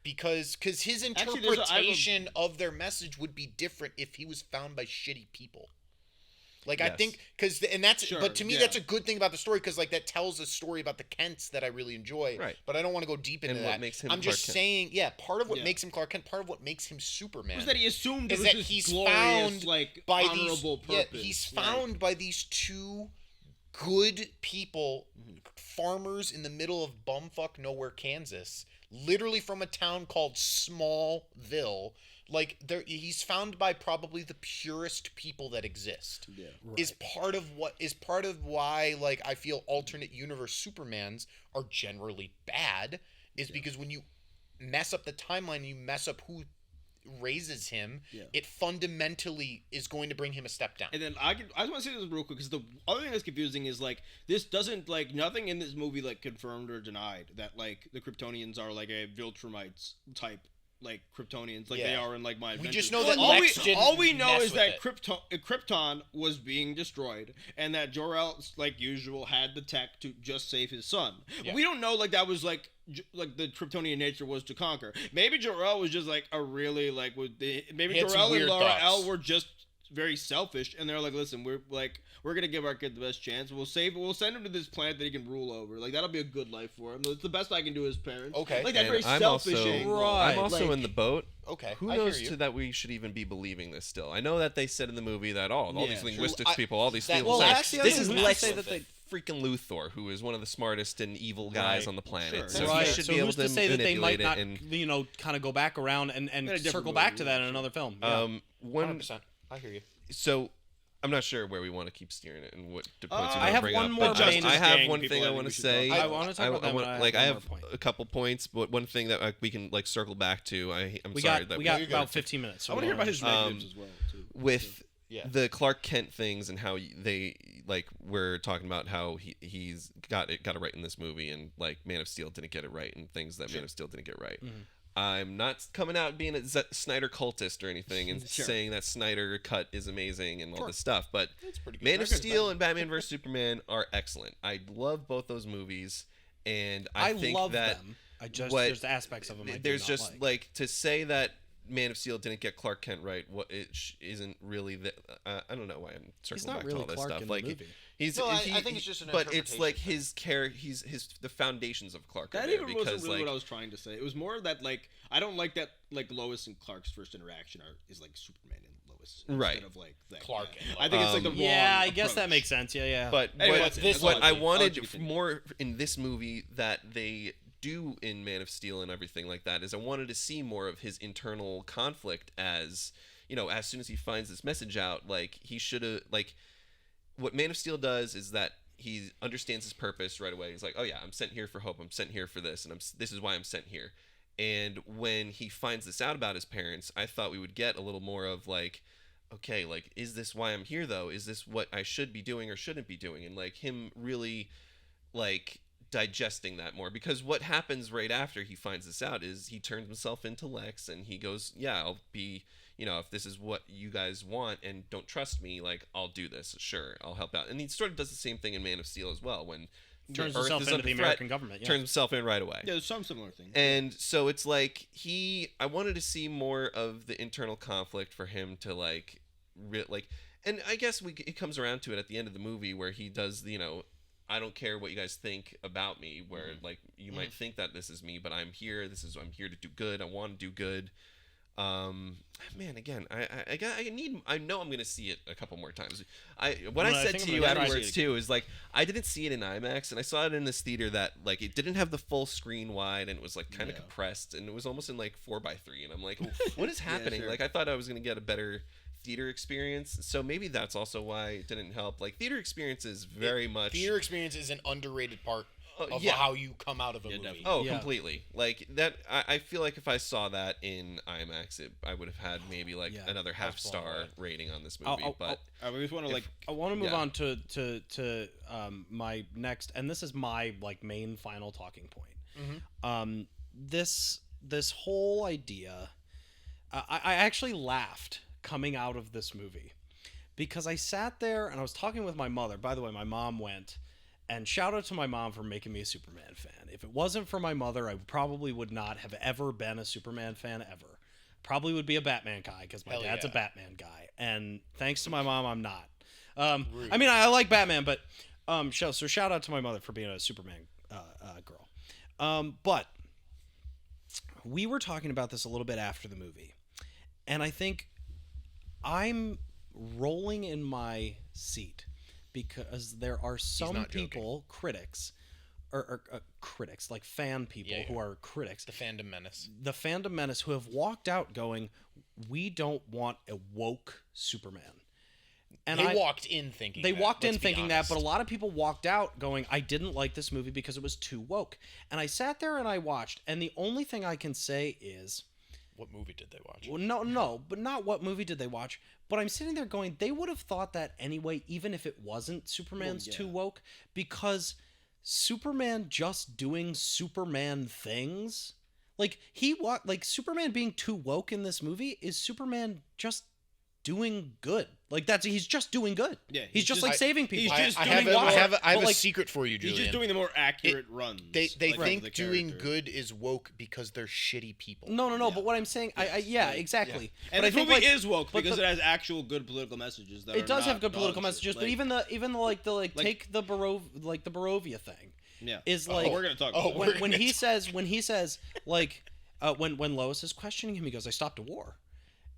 Because his interpretation of their message would be different if he was found by shitty people. Like, Yes. I think, but to me, yeah. that's a good thing about the story, because like that tells a story about the Kents that I really enjoy. Right. But I don't want to go deep into And that. what makes him I'm just Clark Kent. saying, part of what Yeah. makes him Clark Kent, part of what makes him Superman, was that he assumed it is was that this he's glorious, found like, by honorable these, purpose. he's found by these two good people, farmers in the middle of bumfuck nowhere, Kansas, literally from a town called Smallville. Like, he's found by probably the purest people that exist. Yeah. Is part of why like I feel alternate universe Supermans are generally bad, is because when you mess up the timeline, you mess up who raises him, it fundamentally is going to bring him a step down. And then I just want to say this real quick, because the other thing that's confusing is, like, this doesn't, like, nothing in this movie, like, confirmed or denied that, like, the Kryptonians are, like, a Viltrumites type, like, Kryptonians, like they are in, like, my We Adventures. just know that all Lex didn't all we know mess is with that Krypton was being destroyed, and that Jor-El, like usual, had the tech to just save his son. But we don't know, like, that was, like the Kryptonian nature was to conquer. Maybe Jor-El was just, like, a really, like, maybe He had some Jor-El and weird Lara thoughts. L were just very selfish, and they're like, listen, we're gonna give our kid the best chance. We'll send him to this planet that he can rule over. Like that'll be a good life for him. It's the best I can do as parents. Okay. Like that And very I'm selfish also, angle. I'm also Like, in the boat. Okay, Who I knows hear you. to that we should even be believing this still? I know that they said in the movie that all Yeah, these sure. linguistics people, all these that- people, well, say, that's the this other is thing. Who's Lex to say that they- freaking Luthor, who is one of the smartest and evil guys Right. on the planet. Sure. So Right. he should So be able who's to to say that they manipulate might not, it. And kind of go back around and In a different circle back to movie, that in sure. another film? Yeah. 100%. I hear you. So I'm not sure where we want to keep steering it and what points we want I to have bring one up. more but main- I have gang one people thing I I think want we to should say. talk I want to talk about that. want- but like I one have more point. a couple points, but one thing that we can like circle back to. I'm We sorry got that we got you're about good. 15 minutes. So I want to hear about his Um, negatives as well too. with Yeah. the Clark Kent things and how they like we're talking about how he's got it right in this movie, and like Man of Steel didn't get it right, and things that Man of Steel didn't get right. I'm not coming out being a Snyder cultist or anything and Sure. saying that Snyder cut is amazing and all this stuff, but It's pretty good. Man They're of good, Steel and Batman vs Superman are excellent. I love both those movies, and I think love that them. I just what- there's aspects of them I do there's not just like. to say that Man of Steel didn't get Clark Kent right. What it isn't really the. I don't know why I'm circling not back really to all this Clark stuff. in the Like movie. he's. No, I think it's just an But it's like interpretation his care. He's the foundations of Clark. That are there even because wasn't really like what I was trying to say. It was more that like I don't like that like Lois and Clark's first interaction is like Superman and Lois Right. instead of like that. Clark Yeah. and I think it's like the wrong Yeah, I guess that approach. makes sense. Yeah, yeah. But Anyway, what, that's it. this That's all what I I'll let you wanted continue. more in this movie that they do in Man of Steel and everything like that is I wanted to see more of his internal conflict as as soon as he finds this message out, like he should have like what Man of Steel does is that he understands his purpose right away. He's like, oh yeah, I'm sent here for hope. I'm sent here for this, and this is why I'm sent here. And when he finds this out about his parents, I thought we would get a little more of like, okay, like, is this why I'm here though? Is this what I should be doing or shouldn't be doing? And like him really like digesting that more, because what happens right after he finds this out is he turns himself into Lex and he goes, yeah, I'll be, if this is what you guys want and don't trust me, like I'll do this, sure, I'll help out. And he sort of does the same thing in Man of Steel as well, when Turns Earth himself is into under the threat, American government. Yeah. turns himself in right away. Yeah, there's some similar things. And so it's like I wanted to see more of the internal conflict for him to like, and I guess it comes around to it at the end of the movie where he does, I don't care what you guys think about me, where like you might think that this is me, but I'm here. I'm here to do good. I want to do good. Man, again, I know I'm gonna see it a couple more times. What I said think to I'm you gonna try afterwards to see it too is like I didn't see it in IMAX, and I saw it in this theater that like it didn't have the full screen wide, and it was like kind of compressed, and it was almost in like 4:3, and I'm like, what is happening? sure. Like I thought I was gonna get a better theater experience, so maybe that's also why it didn't help. Like theater experience is very much Theater experience is an underrated part of yeah. how you come out of a movie. definitely. Oh, Yeah. completely. Like that. I feel like if I saw that in IMAX, I would have had maybe like Yeah. another half blown star away. rating on this I'll- movie. I'll- But we just want to like I want to move Yeah. on to my next, and this is my like main final talking point. This whole idea, I actually laughed coming out of this movie because I sat there and I was talking with my mother. By the way, my mom went, and shout out to my mom for making me a Superman fan. If it wasn't for my mother, I probably would not have ever been a Superman fan ever. Probably would be a Batman guy because my Hell dad's a yeah. Batman guy, and thanks to my mom, I'm not. I mean, I like Batman, but so shout out to my mother for being a Superman girl. But we were talking about this a little bit after the movie, and I think I'm rolling in my seat because there are some not joking. people, critics, or critics, like fan people Yeah, who yeah. are critics, The fandom menace. the fandom menace, who have walked out going, we don't want a woke Superman. And They walked in thinking they that, walked in let's be thinking that, but a honest. lot of people walked out going, I didn't like this movie because it was too woke. And I sat there and I watched, and the only thing I can say is, What movie did they watch? well, no, but not what movie did they watch. But I'm sitting there going, they would have thought that anyway, even if it wasn't Superman's too woke, because Superman just doing Superman things, like Superman being too woke in this movie is Superman just doing good. Like he's just doing good. Yeah, he's just like saving people. he's just I doing have more- a But, like, secret for you, Julian. He's just doing the more accurate runs. They like, of think the doing character. good is woke because they're shitty people. No. But what I'm saying, exactly. And but I this think movie like, is woke but because the- it has actual good political messages. That it are does have not good political dog shit. messages, but Like, even the take the Barovia thing. yeah, is like we're gonna talk. Oh, about we're that. when he says like when Lois is questioning him, he goes, "I stopped a war."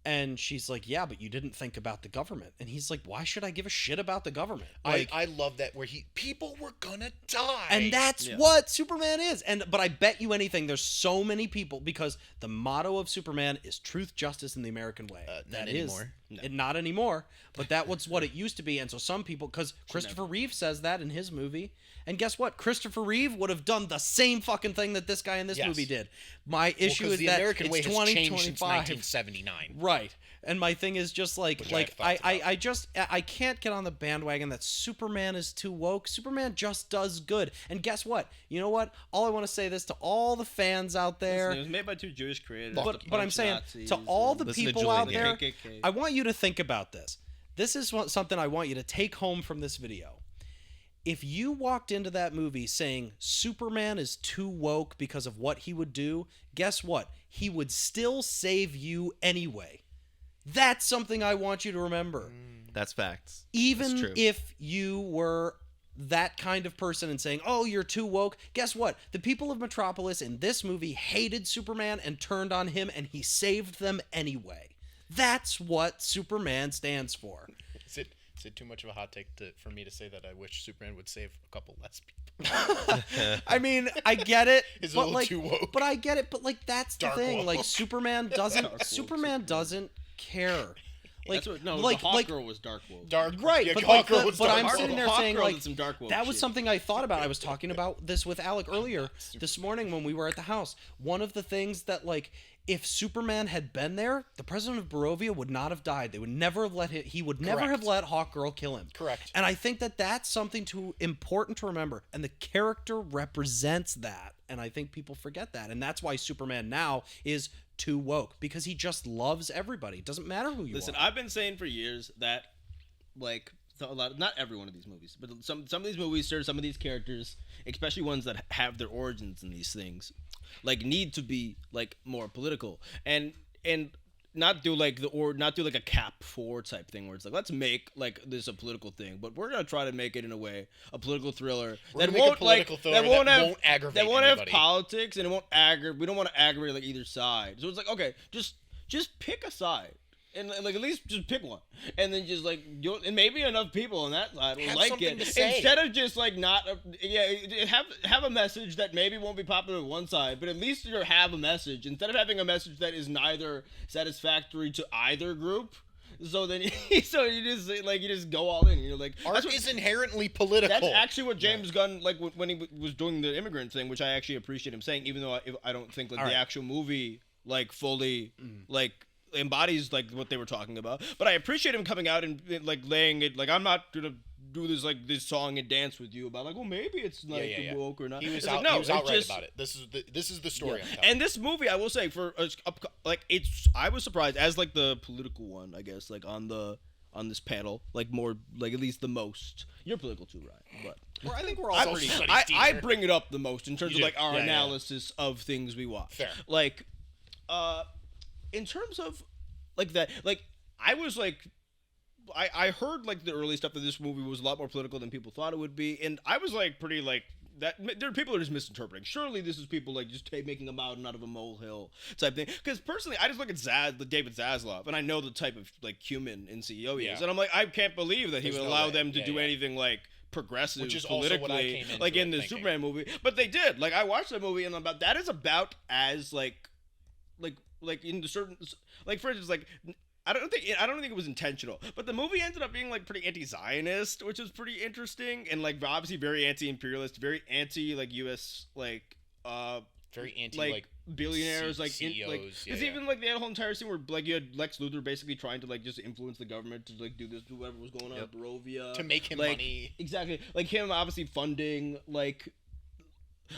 And she's like, "Yeah, but you didn't think about the government." And he's like, "Why should I give a shit about the government?" Like, I love that where people were gonna die. and that's what Superman is. But I bet you anything, there's so many people, because the motto of Superman is truth, justice, and the American way. Not anymore. Not anymore. But that was what it used to be. And so some people, because Christopher Reeve says that in his movie. And guess what? Christopher Reeve would have done the same fucking thing that this guy in this movie did. My issue is the that American way it's has changed since 2025. 1979. Right. And my thing is just like Which I have thoughts I can't get on the bandwagon that Superman is too woke. Superman just does good. And guess what? You know what? All I want to say this to all the fans out there. Listen, it was made by 2 Jewish creators. But to I'm punch saying Nazis to all and- the Listen to people Julian out here. there, KKK. I want you to think about this. This is something I want you to take home from this video. If you walked into that movie saying Superman is too woke because of what he would do, guess what? He would still save you anyway. That's something I want you to remember. That's facts. Even That's true. if you were that kind of person and saying, "Oh, you're too woke," guess what? The people of Metropolis in this movie hated Superman and turned on him, and he saved them anyway. That's what Superman stands for. Is it too much of a hot take for me to say that I wish Superman would save a couple less people? I mean, I get it. It's a but little like, too woke. But I get it. But like, that's the Dark thing. woke. Like, Superman doesn't care. Like, That's what, no, like, the Hawk like, Girl was dark woke. Right, Yeah, but, Hawk like, Girl was but dark I'm woke. sitting there Hawk saying Girl like did some dark woke that was shit. something I thought about. I was talking about this with Alec earlier this morning when we were at the house. One of the things that like if Superman had been there, the president of Barovia would not have died. They would never have let him. He would never Correct. have let Hawk Girl kill him. Correct. And I think that that's something important to remember. And the character represents that. And I think people forget that. And that's why Superman now is too woke, because he just loves everybody. It doesn't matter who you Listen, are. I've been saying for years that, like, not every one of these movies, but some of these movies, some of these characters, especially ones that have their origins in these things, like, need to be like more political and not do like a Cap 4 type thing where it's like, let's make like this a political thing, but we're gonna try to make it in a way a political thriller We're that gonna make a won't political thriller that won't aggravate that won't have anybody. politics, and it won't aggravate. We don't want to aggravate like either side. So it's like, okay, just pick a side. And like at least just pick one, and then just like and maybe enough people on that side will Have like something it to say. instead of just like not have a message that maybe won't be popular on one side, but at least you have a message instead of having a message that is neither satisfactory to either group. So then you just go all in. You're like, Art is inherently political. that's actually what James Gunn, like when he was doing the immigrant thing, which I actually appreciate him saying, even though I don't think like All the right. actual movie like fully like embodies like what they were talking about. But I appreciate him coming out and like laying it like, I'm not gonna do this song and dance with you about like, well, maybe it's like yeah. woke or not. He was It's like, out. no, He was it's outright just- about it. This is the story. I'm telling. and this movie, I will say, I was surprised as like the political one, I guess, like on this panel, like more like at least the most. You're political too, Ryan, but I think we're all I, pretty studies I teacher. bring it up the most in terms You of do. like our Yeah, yeah. analysis of things we watch. Fair. Like, in terms of like that, like I was like. I heard like the early stuff that this movie was a lot more political than people thought it would be, and I was like pretty like that. There are people who are just misinterpreting. Surely this is people like just making a mountain out of a molehill type thing. Because personally, I just look at the David Zaslav, and I know the type of like human in CEO he is, and I'm like, I can't believe that he There's would no allow way. them to Yeah, do yeah. anything like progressive Which is also politically, what I came into like in it the thinking. Superman movie. But they did. Like I watched that movie, and I'm about that is about as like in the certain like for instance like. I don't think it was intentional, but the movie ended up being like pretty anti-Zionist, which is pretty interesting, and like obviously very anti-imperialist, very anti like U.S. like very anti like billionaires like CEOs. it's even like the whole entire scene where like you had Lex Luthor basically trying to like just influence the government to like do this to whatever was going on in Barovia to make him like, money. exactly, like him obviously funding like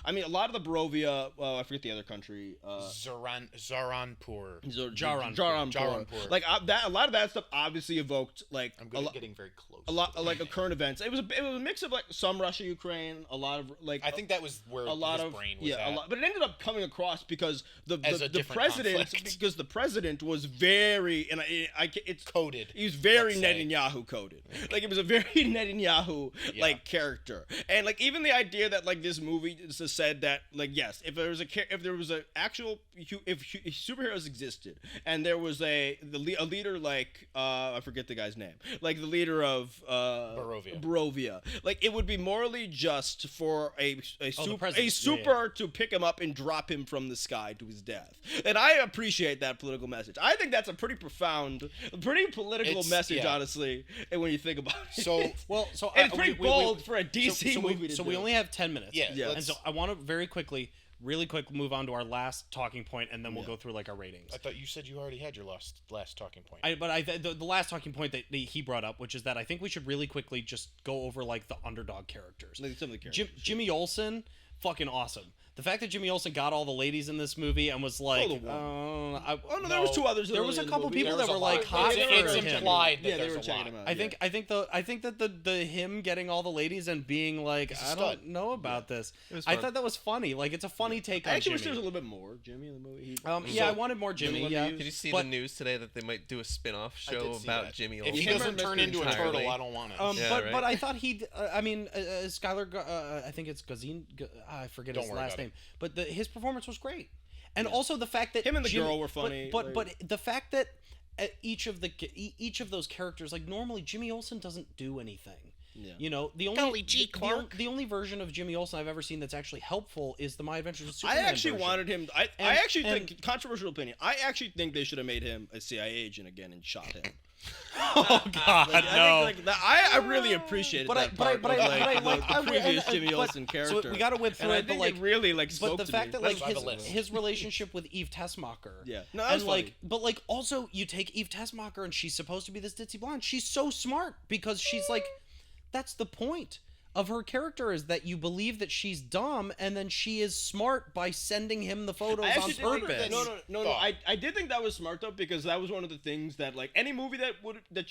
I mean, a lot of the Barovia. I forget the other country. Zaranpur. Jaranpur. Like that, a lot of that stuff obviously evoked like I'm good at getting very close. a lot like a current events. It was a mix of like some Russia, Ukraine, a lot of like. I think that was where a lot his of brain was at. a lot, but it ended up coming across because the different president conflict. because the president was very and it's Coded. He was very let's say. Netanyahu coded. Like it was a very Netanyahu like character, and like even the idea that like this movie said that like yes, if there was a actual if superheroes existed and there was a leader like I forget the guy's name, like the leader of Barovia, like it would be morally just for a super to pick him up and drop him from the sky to his death. And I appreciate that political message. I think that's a pretty profound, pretty political message, honestly. And when you think about it, it's pretty bold for a DC movie. So we only have 10 minutes. Yeah. And so I want to really quick move on to our last talking point, and then we'll go through like our ratings. I thought you said you already had your last talking point. The last talking point that he brought up, which is that I think we should really quickly just go over like the underdog characters. Like some of the characters. Jimmy Olsen, fucking awesome. The fact that Jimmy Olsen got all the ladies in this movie and was like, there was two others. There was a couple people that were like hot. It's implied that they there's were a checking lot. him out. I think that the him getting all the ladies and being like, I don't know about this. I thought that was funny. Like it's a funny take on I actually Jimmy. wish there was a little bit more Jimmy in the movie. I wanted more Jimmy. Yeah. Did you see the news today that they might do a spin-off show about Jimmy Olsen? If he doesn't turn into a turtle, I don't want it. But I thought Skylar. I think it's Gazine. I forget his last name. But his performance was great, and also the fact that him and the girl were funny. But the fact that each of those characters, like normally Jimmy Olsen doesn't do anything. Yeah. You know, the only version of Jimmy Olsen I've ever seen that's actually helpful is the My Adventures with Superman. I actually wanted him. I actually think, controversial opinion, I actually think they should have made him a CIA agent again and shot him. Oh God, no! I really appreciated that part. But the previous Jimmy Olsen character. So we got to whip through it, but like it really like spoke but the to fact me. that like his relationship with Eve Tessmacher, that was funny. But like also you take Eve Tessmacher and she's supposed to be this ditzy blonde. She's so smart because she's like, that's the point of her character, is that you believe that she's dumb and then she is smart by sending him the photos on purpose. No. I did think that was smart though, because that was one of the things that like any movie that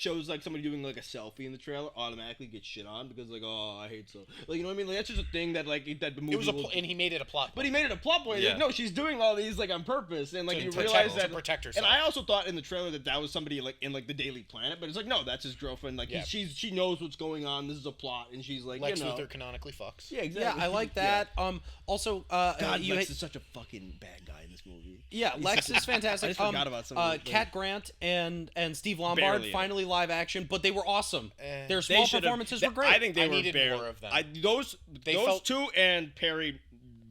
shows like somebody doing like a selfie in the trailer automatically gets shit on because like, oh, I hate so, like, you know what I mean? Like that's just a thing that like that the movie. It was and he made it a plot. But he made it a plot point. Yeah. Like, no, she's doing all these like on purpose, and like you realize that to protect herself. And I also thought in the trailer that was somebody like in like the Daily Planet, but it's like no, that's his girlfriend. Like she knows what's going on. This is a plot, and she's like Lex Luthor canonically fucks. Yeah, exactly. Yeah, I like that. Yeah. Also, God, Lex is such a fucking bad guy in this movie. Yeah, Lex is fantastic. I just forgot about some of the Cat Grant and Steve Lombard finally live action, but they were awesome. Their small performances were great. I think they were needed more of them. Those two and Perry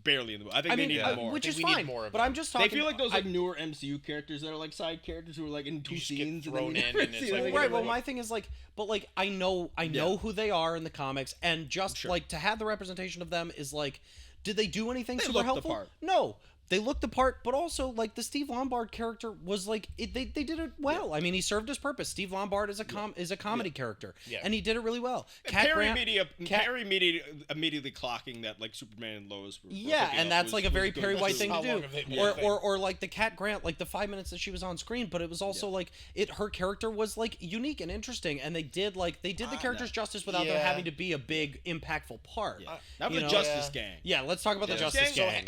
barely in the movie. I think they need more. Which is we need fine. more of but them. I'm just talking. They feel like those like newer MCU characters that are like side characters who are like in two scenes thrown in, and it's like, right. Well, my thing is like, but like I know who they are in the comics, and just like to have the representation of them is like, did they do anything super helpful? The part. No. They looked the part, but also like the Steve Lombard character was like they did it well. I mean, he served his purpose. Steve Lombard is a comedy character, and he did it really well. Perry immediately clocking that like Superman and Lois were and that's like a very Perry White thing to do. Yeah. Or like the Cat Grant, like the 5 minutes that she was on screen, but it was also like her character was like unique and interesting, and they did the characters justice without them having to be a big impactful part. Not the Justice Gang. Yeah, let's talk about the Justice Gang.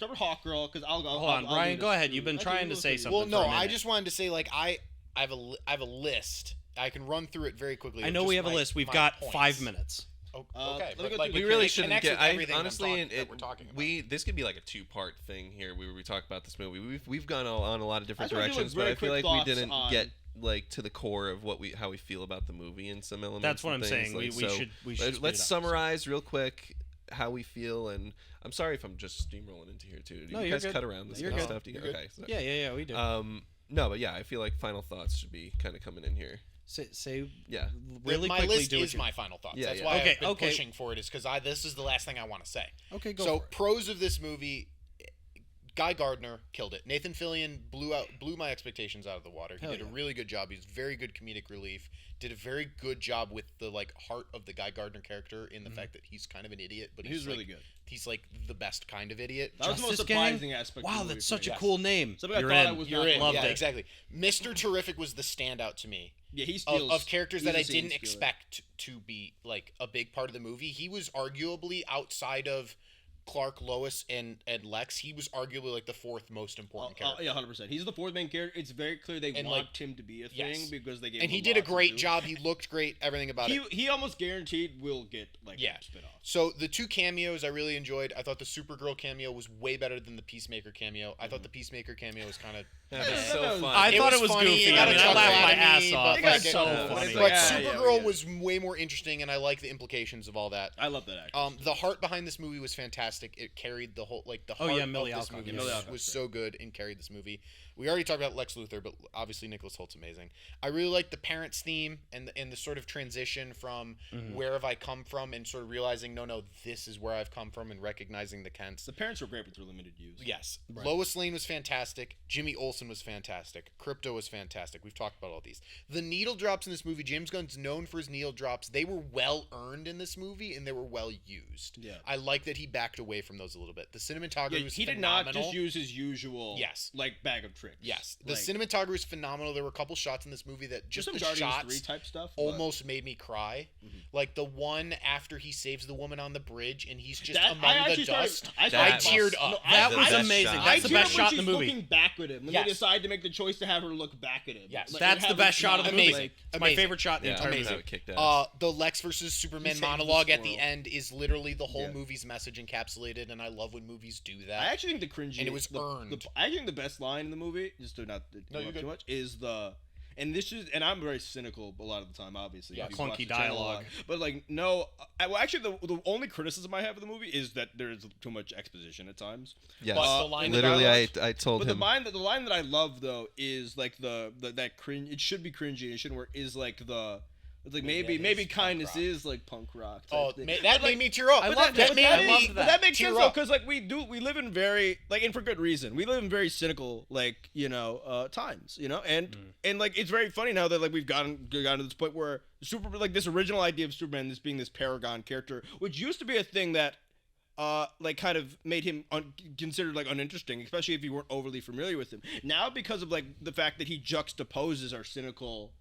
Start with Hawkgirl, because I'll hold on, Brian. Go ahead. You've been trying to say something. Well, no, I just wanted to say like I have a list. I can run through it very quickly. I know we have a list. We've got 5 minutes. Okay, we really shouldn't get. Honestly, we're talking about. This could be like a two-part thing here. Where we talk about this movie. We've gone on a lot of different directions, but I feel like we didn't get like to the core of how we feel about the movie in some elements. That's what I'm saying. Like, we should. Let's summarize real quick how we feel, and I'm sorry if I'm just steamrolling into here too. Do you guys cut around this kind of stuff? Okay. So, yeah, we do. No, but yeah, I feel like final thoughts should be kind of coming in here. Say yeah. Really my quickly. List is my final thoughts. That's why I've been pushing for it. Is because this is the last thing I want to say. Okay, go. So pros of this movie, Guy Gardner killed it. Nathan Fillion blew my expectations out of the water. He did a really good job. He's very good comedic relief. Did a very good job with the heart of the Guy Gardner character in the fact that he's kind of an idiot, but he's really good. He's like the best kind of idiot. That was the most Justice Gang? surprising aspect. Wow, of the movie that's for such me. a cool name. Something You're I thought in. I was You're not in. gonna Yeah, like. exactly. Mr. Terrific was the standout to me. Yeah, he steals Of characters that I he's a scene didn't stealer. expect to be like a big part of the movie. He was arguably outside of Clark, Lois, and Lex. He was arguably like the fourth most important character. Yeah, 100%. He's the fourth main character. It's very clear they And, want him to be a thing yes. because they gave And him he did a lot to great do. job. He looked great. Everything about it. He almost guaranteed will get like Yeah. a spin-off. So the two cameos I really enjoyed. I thought the Supergirl cameo was way better than the Peacemaker cameo. I thought the Peacemaker cameo was kind of. That was so fun. I thought it was funny. goofy. It I got a mean, I chuckle laughed out my of me, ass but, off. like, That's it- so but funny. it's But like, yeah, Supergirl yeah. was way more interesting, and I like the implications of all that. I love that actor. The heart behind this movie was fantastic. It carried the whole the Oh, heart yeah, Millie of this Alcock. movie Yeah, Millie Alcock's was great. so good and carried this movie. We already talked about Lex Luthor, but obviously Nicholas Holt's amazing. I really like the parents theme and the sort of transition from where have I come from and sort of realizing no, this is where I've come from and recognizing the Kents. The parents were great, but they're limited use. Yes. Lois Lane was fantastic. Jimmy Olsen was fantastic. Krypto was fantastic. We've talked about all these. The needle drops in this movie, James Gunn's known for his needle drops. They were well earned in this movie and they were well used. Yeah. I like that he backed away from those a little bit. The cinematography Yeah, was he did phenomenal. not just use his usual Yes. like bag of tricks. Yes. The Like, cinematography was phenomenal. There were a couple shots in this movie that just some the Guardians shots 3 type stuff. but almost made me cry. Like the one after he saves the woman on the bridge and he's just that, among I the actually dust. started, I started teared busting- up. No, That I- was I- amazing. shot. That's the teared best up shot when in the she's movie. Looking back at him, when Yes. they decide to make the choice to have her look back at him. Yes. Like, That's have the best it shot of the not, movie. Amazing. It's my favorite shot in the Yeah, entire amazing. movie. that kicked ass. The Lex versus Superman saved the monologue at the squirrel. end is literally the whole Yeah. movie's message encapsulated, and I love when movies do that. I actually think the cringy And it was the, earned. I actually think the best line in the movie, just to not No, go you're up good. too much, is and I'm very cynical a lot of the time, obviously. Yeah, if you've clunky watched the channel a lot. dialogue. But like, no, well, actually, the only criticism I have of the movie is that there's too much exposition at times. Yes. But the line Literally, that I told But him. the line that I love though is like that cringe. It should be cringy. And it shouldn't work. Is like it's like maybe that is kindness punk rock. is like punk rock. type Oh, thing. that But, made me tear up. I But love that, that. made I me- love but that. that makes Tear sense though, up. because like we live in very and for good reason. We live in very cynical times, and like it's very funny now that like we've gotten to this point where this original idea of Superman, this being this paragon character, which used to be a thing that like kind of made him considered like uninteresting, especially if you weren't overly familiar with him. Now, because of like the fact that he juxtaposes our cynical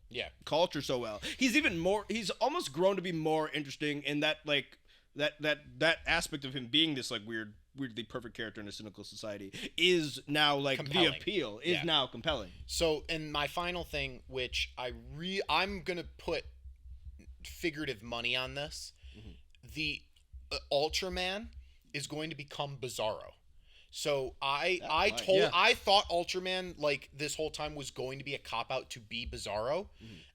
culture so well, he's almost grown to be more interesting in that like that aspect of him being this like weirdly perfect character in a cynical society is now like Compelling. the appeal is now compelling. So, and my final thing, which I'm gonna put figurative money on this, the Ultraman is going to become Bizarro. So I thought Ultraman like this whole time was going to be a cop out to be Bizarro.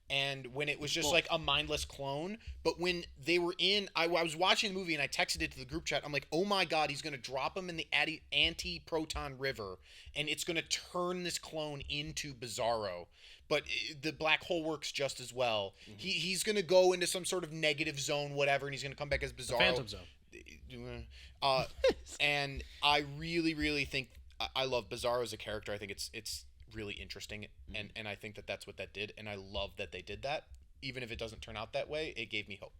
And when it was just like a mindless clone, but when they were I was watching the movie and I texted it to the group chat. I'm like, oh my God, he's going to drop him in the anti-proton river and it's going to turn this clone into Bizarro. But the black hole works just as well. He's going to go into some sort of negative zone, whatever, and he's going to come back as Bizarro. Phantom Zone. And I really, really think I love Bizarro as a character. I think it's really interesting, and I think that's what that did, and I love that they did that. Even if it doesn't turn out that way, it gave me hope.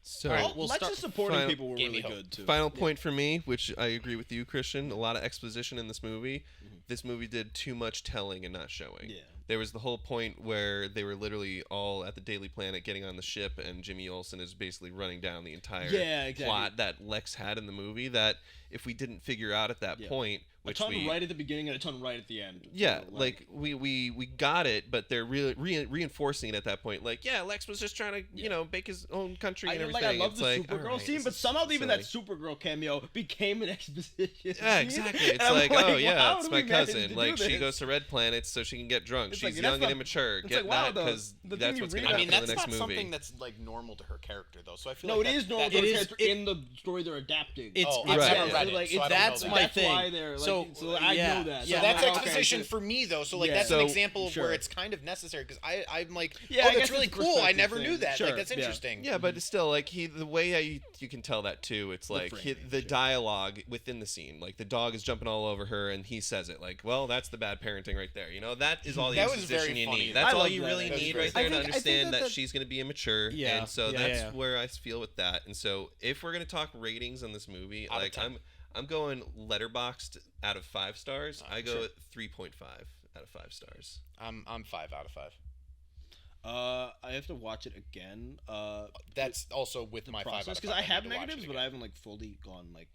So, Lex's supporting final- people were Gave me really hope. good too. final point for me, which I agree with you, Christian. A lot of exposition in this movie. This movie did too much telling and not showing. Yeah. There was the whole point where they were literally all at the Daily Planet getting on the ship, and Jimmy Olsen is basically running down the entire plot that Lex had in the movie. That if we didn't figure out at that point, A which ton we right at the beginning and a ton right at the end. yeah, So, like we got it, but they're really reinforcing it at that point. Like, yeah, Lex was just trying to make his own country and everything. I love It's the like, Supergirl alright, scene, this but is somehow even that silly. Supergirl cameo became an exposition. Yeah, exactly. It's And I'm like, oh yeah, how it's do my we manage cousin. to Like do she this? goes to red planets so she can get drunk. It's She's like, young that's and not- immature. it's Get like, wow, that because the thing that's you what's read gonna about- happen I in mean, the that's next not movie. something that's like normal to her character, though. So I feel No, like it is normal it to is- character in the story they're adapting. It's Oh, I've I've never never read read it. it, so I don't That's know my that. That's why thing. they're, like, So So I yeah, know that. So Yeah, that's I'm like, exposition okay, for me, though. So like Yeah. that's So, an example of sure. where it's kind of necessary because I'm like, Yeah, oh, I that's guess really it's a cool. I perspective never knew thing. that. Sure, Like that's yeah. interesting. Yeah, but it's still like the way you can tell that too. It's like framing, the dialogue within the scene. Like the dog is jumping all over her, and he says it like, "Well, that's the bad parenting right there." You know, that is all the That was exposition very you funny. need. That's I all love you that. really That was need great. right there I to think understand that that- she's going to be immature. Yeah, and so yeah, that's yeah. where I feel with that. And so if we're going to talk ratings on this movie, Out of like 10. I'm going letterboxed out of 5 stars. I go sure. at 3.5 out of 5 stars. I'm 5 out of 5. I have to watch it again. That's also with my 5 out of 5. Because I have need to watch it negatives, but again. I haven't like fully gone like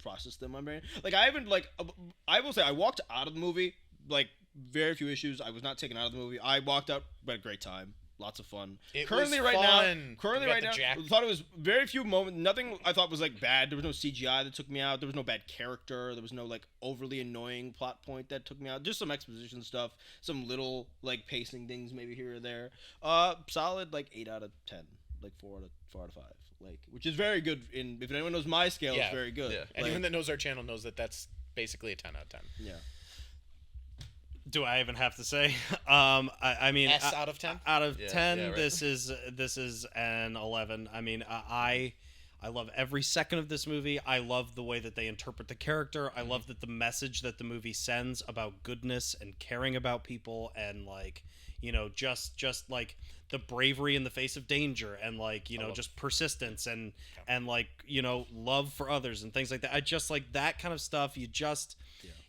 processed them in my brain. Like I haven't like I will say I walked out of the movie like very few issues. I was not taken out of the movie. I walked out, but a great time. Lots of fun. It currently was right fun. now, currently You got right the now, Jack- I thought it was very few moments. Nothing I thought was like bad. There was no CGI that took me out. There was no bad character. There was no like overly annoying plot point that took me out. Just some exposition stuff. Some little like pacing things maybe here or there. Solid like 8 out of 10. Like 4 out of 5. Like which is very good. If anyone knows my scale, Yeah. it's very good. Yeah. Like, Anyone that knows our channel knows that that's basically a 10 out of 10. yeah. Do I even have to say? I mean, S out of 10? Out of Yeah, 10, yeah, right. this is an 11. I mean, I love every second of this movie. I love the way that they interpret the character. I love that the message that the movie sends about goodness and caring about people and like, you know, just like the bravery in the face of danger and like, you know, just persistence and like, you know, love for others and things like that. I just like that kind of stuff.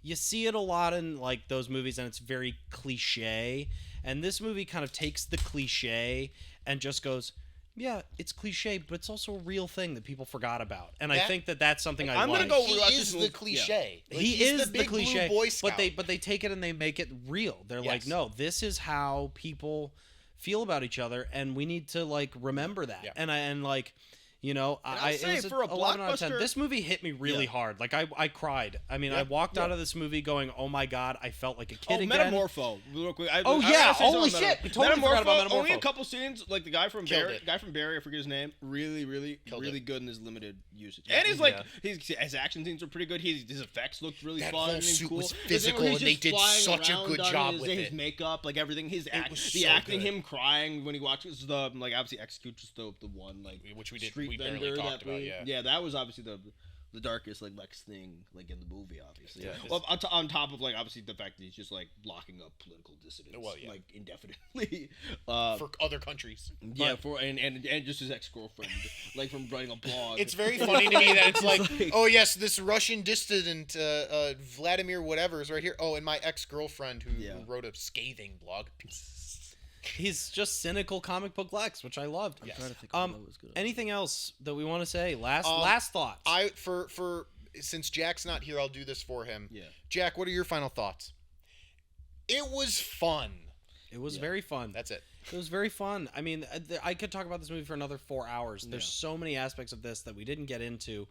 You see it a lot in like those movies and it's very cliche. And this movie kind of takes the cliche and just goes, yeah, it's cliche, but it's also a real thing that people forgot about. And I That- think that that's something I I'm like. gonna go He watch is this the movie. cliche. Like, He he's is the big blue cliche, Boy Scout. but they take it and they make it real. They're like, Yes. no, this is how people feel about each other, and we need to like remember that. Yeah. And like, you know, I'll it say was for a 11 out of 10. blockbuster- This movie hit me really Yeah. hard. Like I cried. I mean, I walked out of this movie going, oh my god, I felt like a kid again. Metamorpho. Real quick. Oh, I yeah, gotta say holy something shit, about we totally forgot about Only a Metamorpho. couple scenes, like the guy from Killed Barry. it. Guy from Barry, I forget his name. Really Killed really it. good in his limited usage. And he's like, his action scenes were pretty good. His effects looked really That fun whole and suit cool. was The thing physical, where he's and they just did flying such a around good on job his, with his it. makeup, like everything. His was the so acting, good. him crying when he watches the like obviously execute just the one like Which we did- street we barely vendor talked that about, we- yeah. yeah, that was obviously the darkest like Lex thing like in the movie obviously. Yeah. Well, on top of like obviously the fact that he's just like locking up political dissidents Well, yeah. like indefinitely. For other countries. Yeah, for and just his ex-girlfriend like from writing a blog. It's very funny to me that it's like, like- oh yes, this Russian dissident Vladimir whatever is right here. Oh, and my ex-girlfriend who Yeah. wrote a scathing blog. He's just cynical comic book Lex, which I loved. Yes. trying to think of what was good. Anything else that we want to say? Last thoughts. I for since Jack's not here, I'll do this for him. Yeah. Jack, what are your final thoughts? It was fun. It was very fun. That's it. It was very fun. I mean, I could talk about this movie for another 4 hours. There's so many aspects of this that we didn't get into.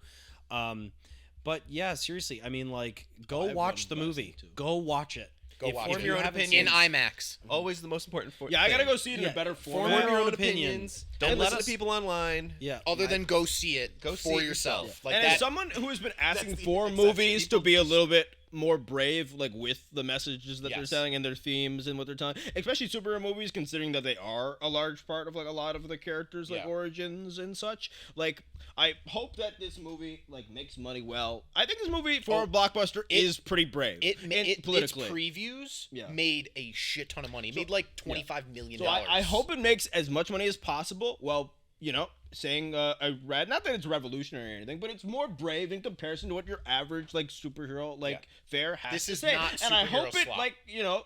But yeah, seriously, I mean, like, go I've watch run the past movie. it, too. Go watch it. Go watch if it. you Your own haven't opinion. seen In it- IMAX. Always the most important. Yeah, I gotta thing. go see it in Yeah. a better Form format. Form your own opinions. opinions. Don't Don't let listen us- to people online. Yeah. Other than go see it Go see for it yourself. yourself. Like And that. as someone who has been asking that's the for exact movies to people- be a little bit more brave, like with the messages that they're Yes. selling and their themes and what they're telling, especially superhero movies, considering that they are a large part of like a lot of the characters' like Yeah. origins and such. Like, I hope that this movie like makes money well. I think this movie for a blockbuster is pretty brave. Its politically. previews Yeah. made a shit ton of money. It made like $25 million. So I hope it makes as much money as possible. Well, you know, saying not that it's revolutionary or anything, but it's more brave in comparison to what your average like superhero like fare has This to is say. not And I superhero hope it slop. like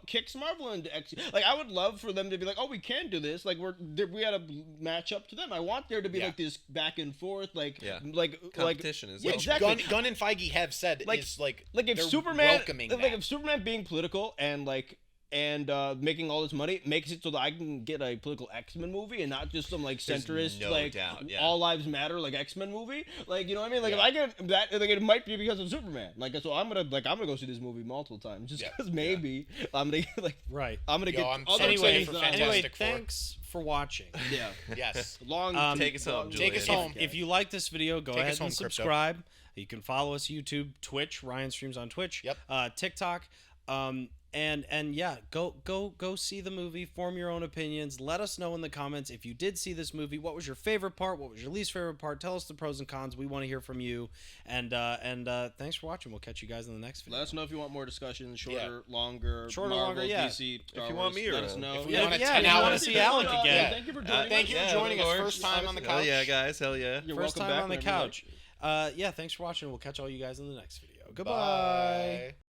kicks Marvel into like I would love for them to be like, oh, we can do this. Like we had a match up to them. I want there to be Yeah. like this back and forth like Yeah. like Competition as well. exactly. Gunn and Feige have said Like- is like Like if they're Superman, welcoming like that. if Superman being political and like and making all this money makes it so that I can get a political X-Men movie and not just some like There's centrist no like doubt, yeah. all lives matter like X-Men movie. Like, you know what I mean? Like if I get that, like it might be because of Superman. Like so I'm gonna go see this movie multiple times just because maybe I'm gonna like Right. I'm gonna get I'm other so excited things for that Fantastic Anyway, Four. thanks for watching. yeah. Yes. Long Take us home, Take us Julian. home. If you like this video, go Take ahead us home, and Krypto. subscribe. You can follow us YouTube, Twitch. Ryan streams on Twitch. Yep. TikTok. And yeah, go see the movie. Form your own opinions. Let us know in the comments if you did see this movie. What was your favorite part? What was your least favorite part? Tell us the pros and cons. We want to hear from you. And thanks for watching. We'll catch you guys in the next video. Let us know if you want more discussions, shorter, longer, Shorter, Marvel, longer, yeah. DC, Star If you Wars. want me let us around. know. If we Yeah, want a yeah, 10 if you hour want to see Alec again. Thank you for joining Thank us. you for joining us. First time on the Hell couch. yeah, guys. Hell yeah. You're First welcome time back on the whenever you like. couch. Yeah, thanks for watching. We'll catch all you guys in the next video. Goodbye. Bye.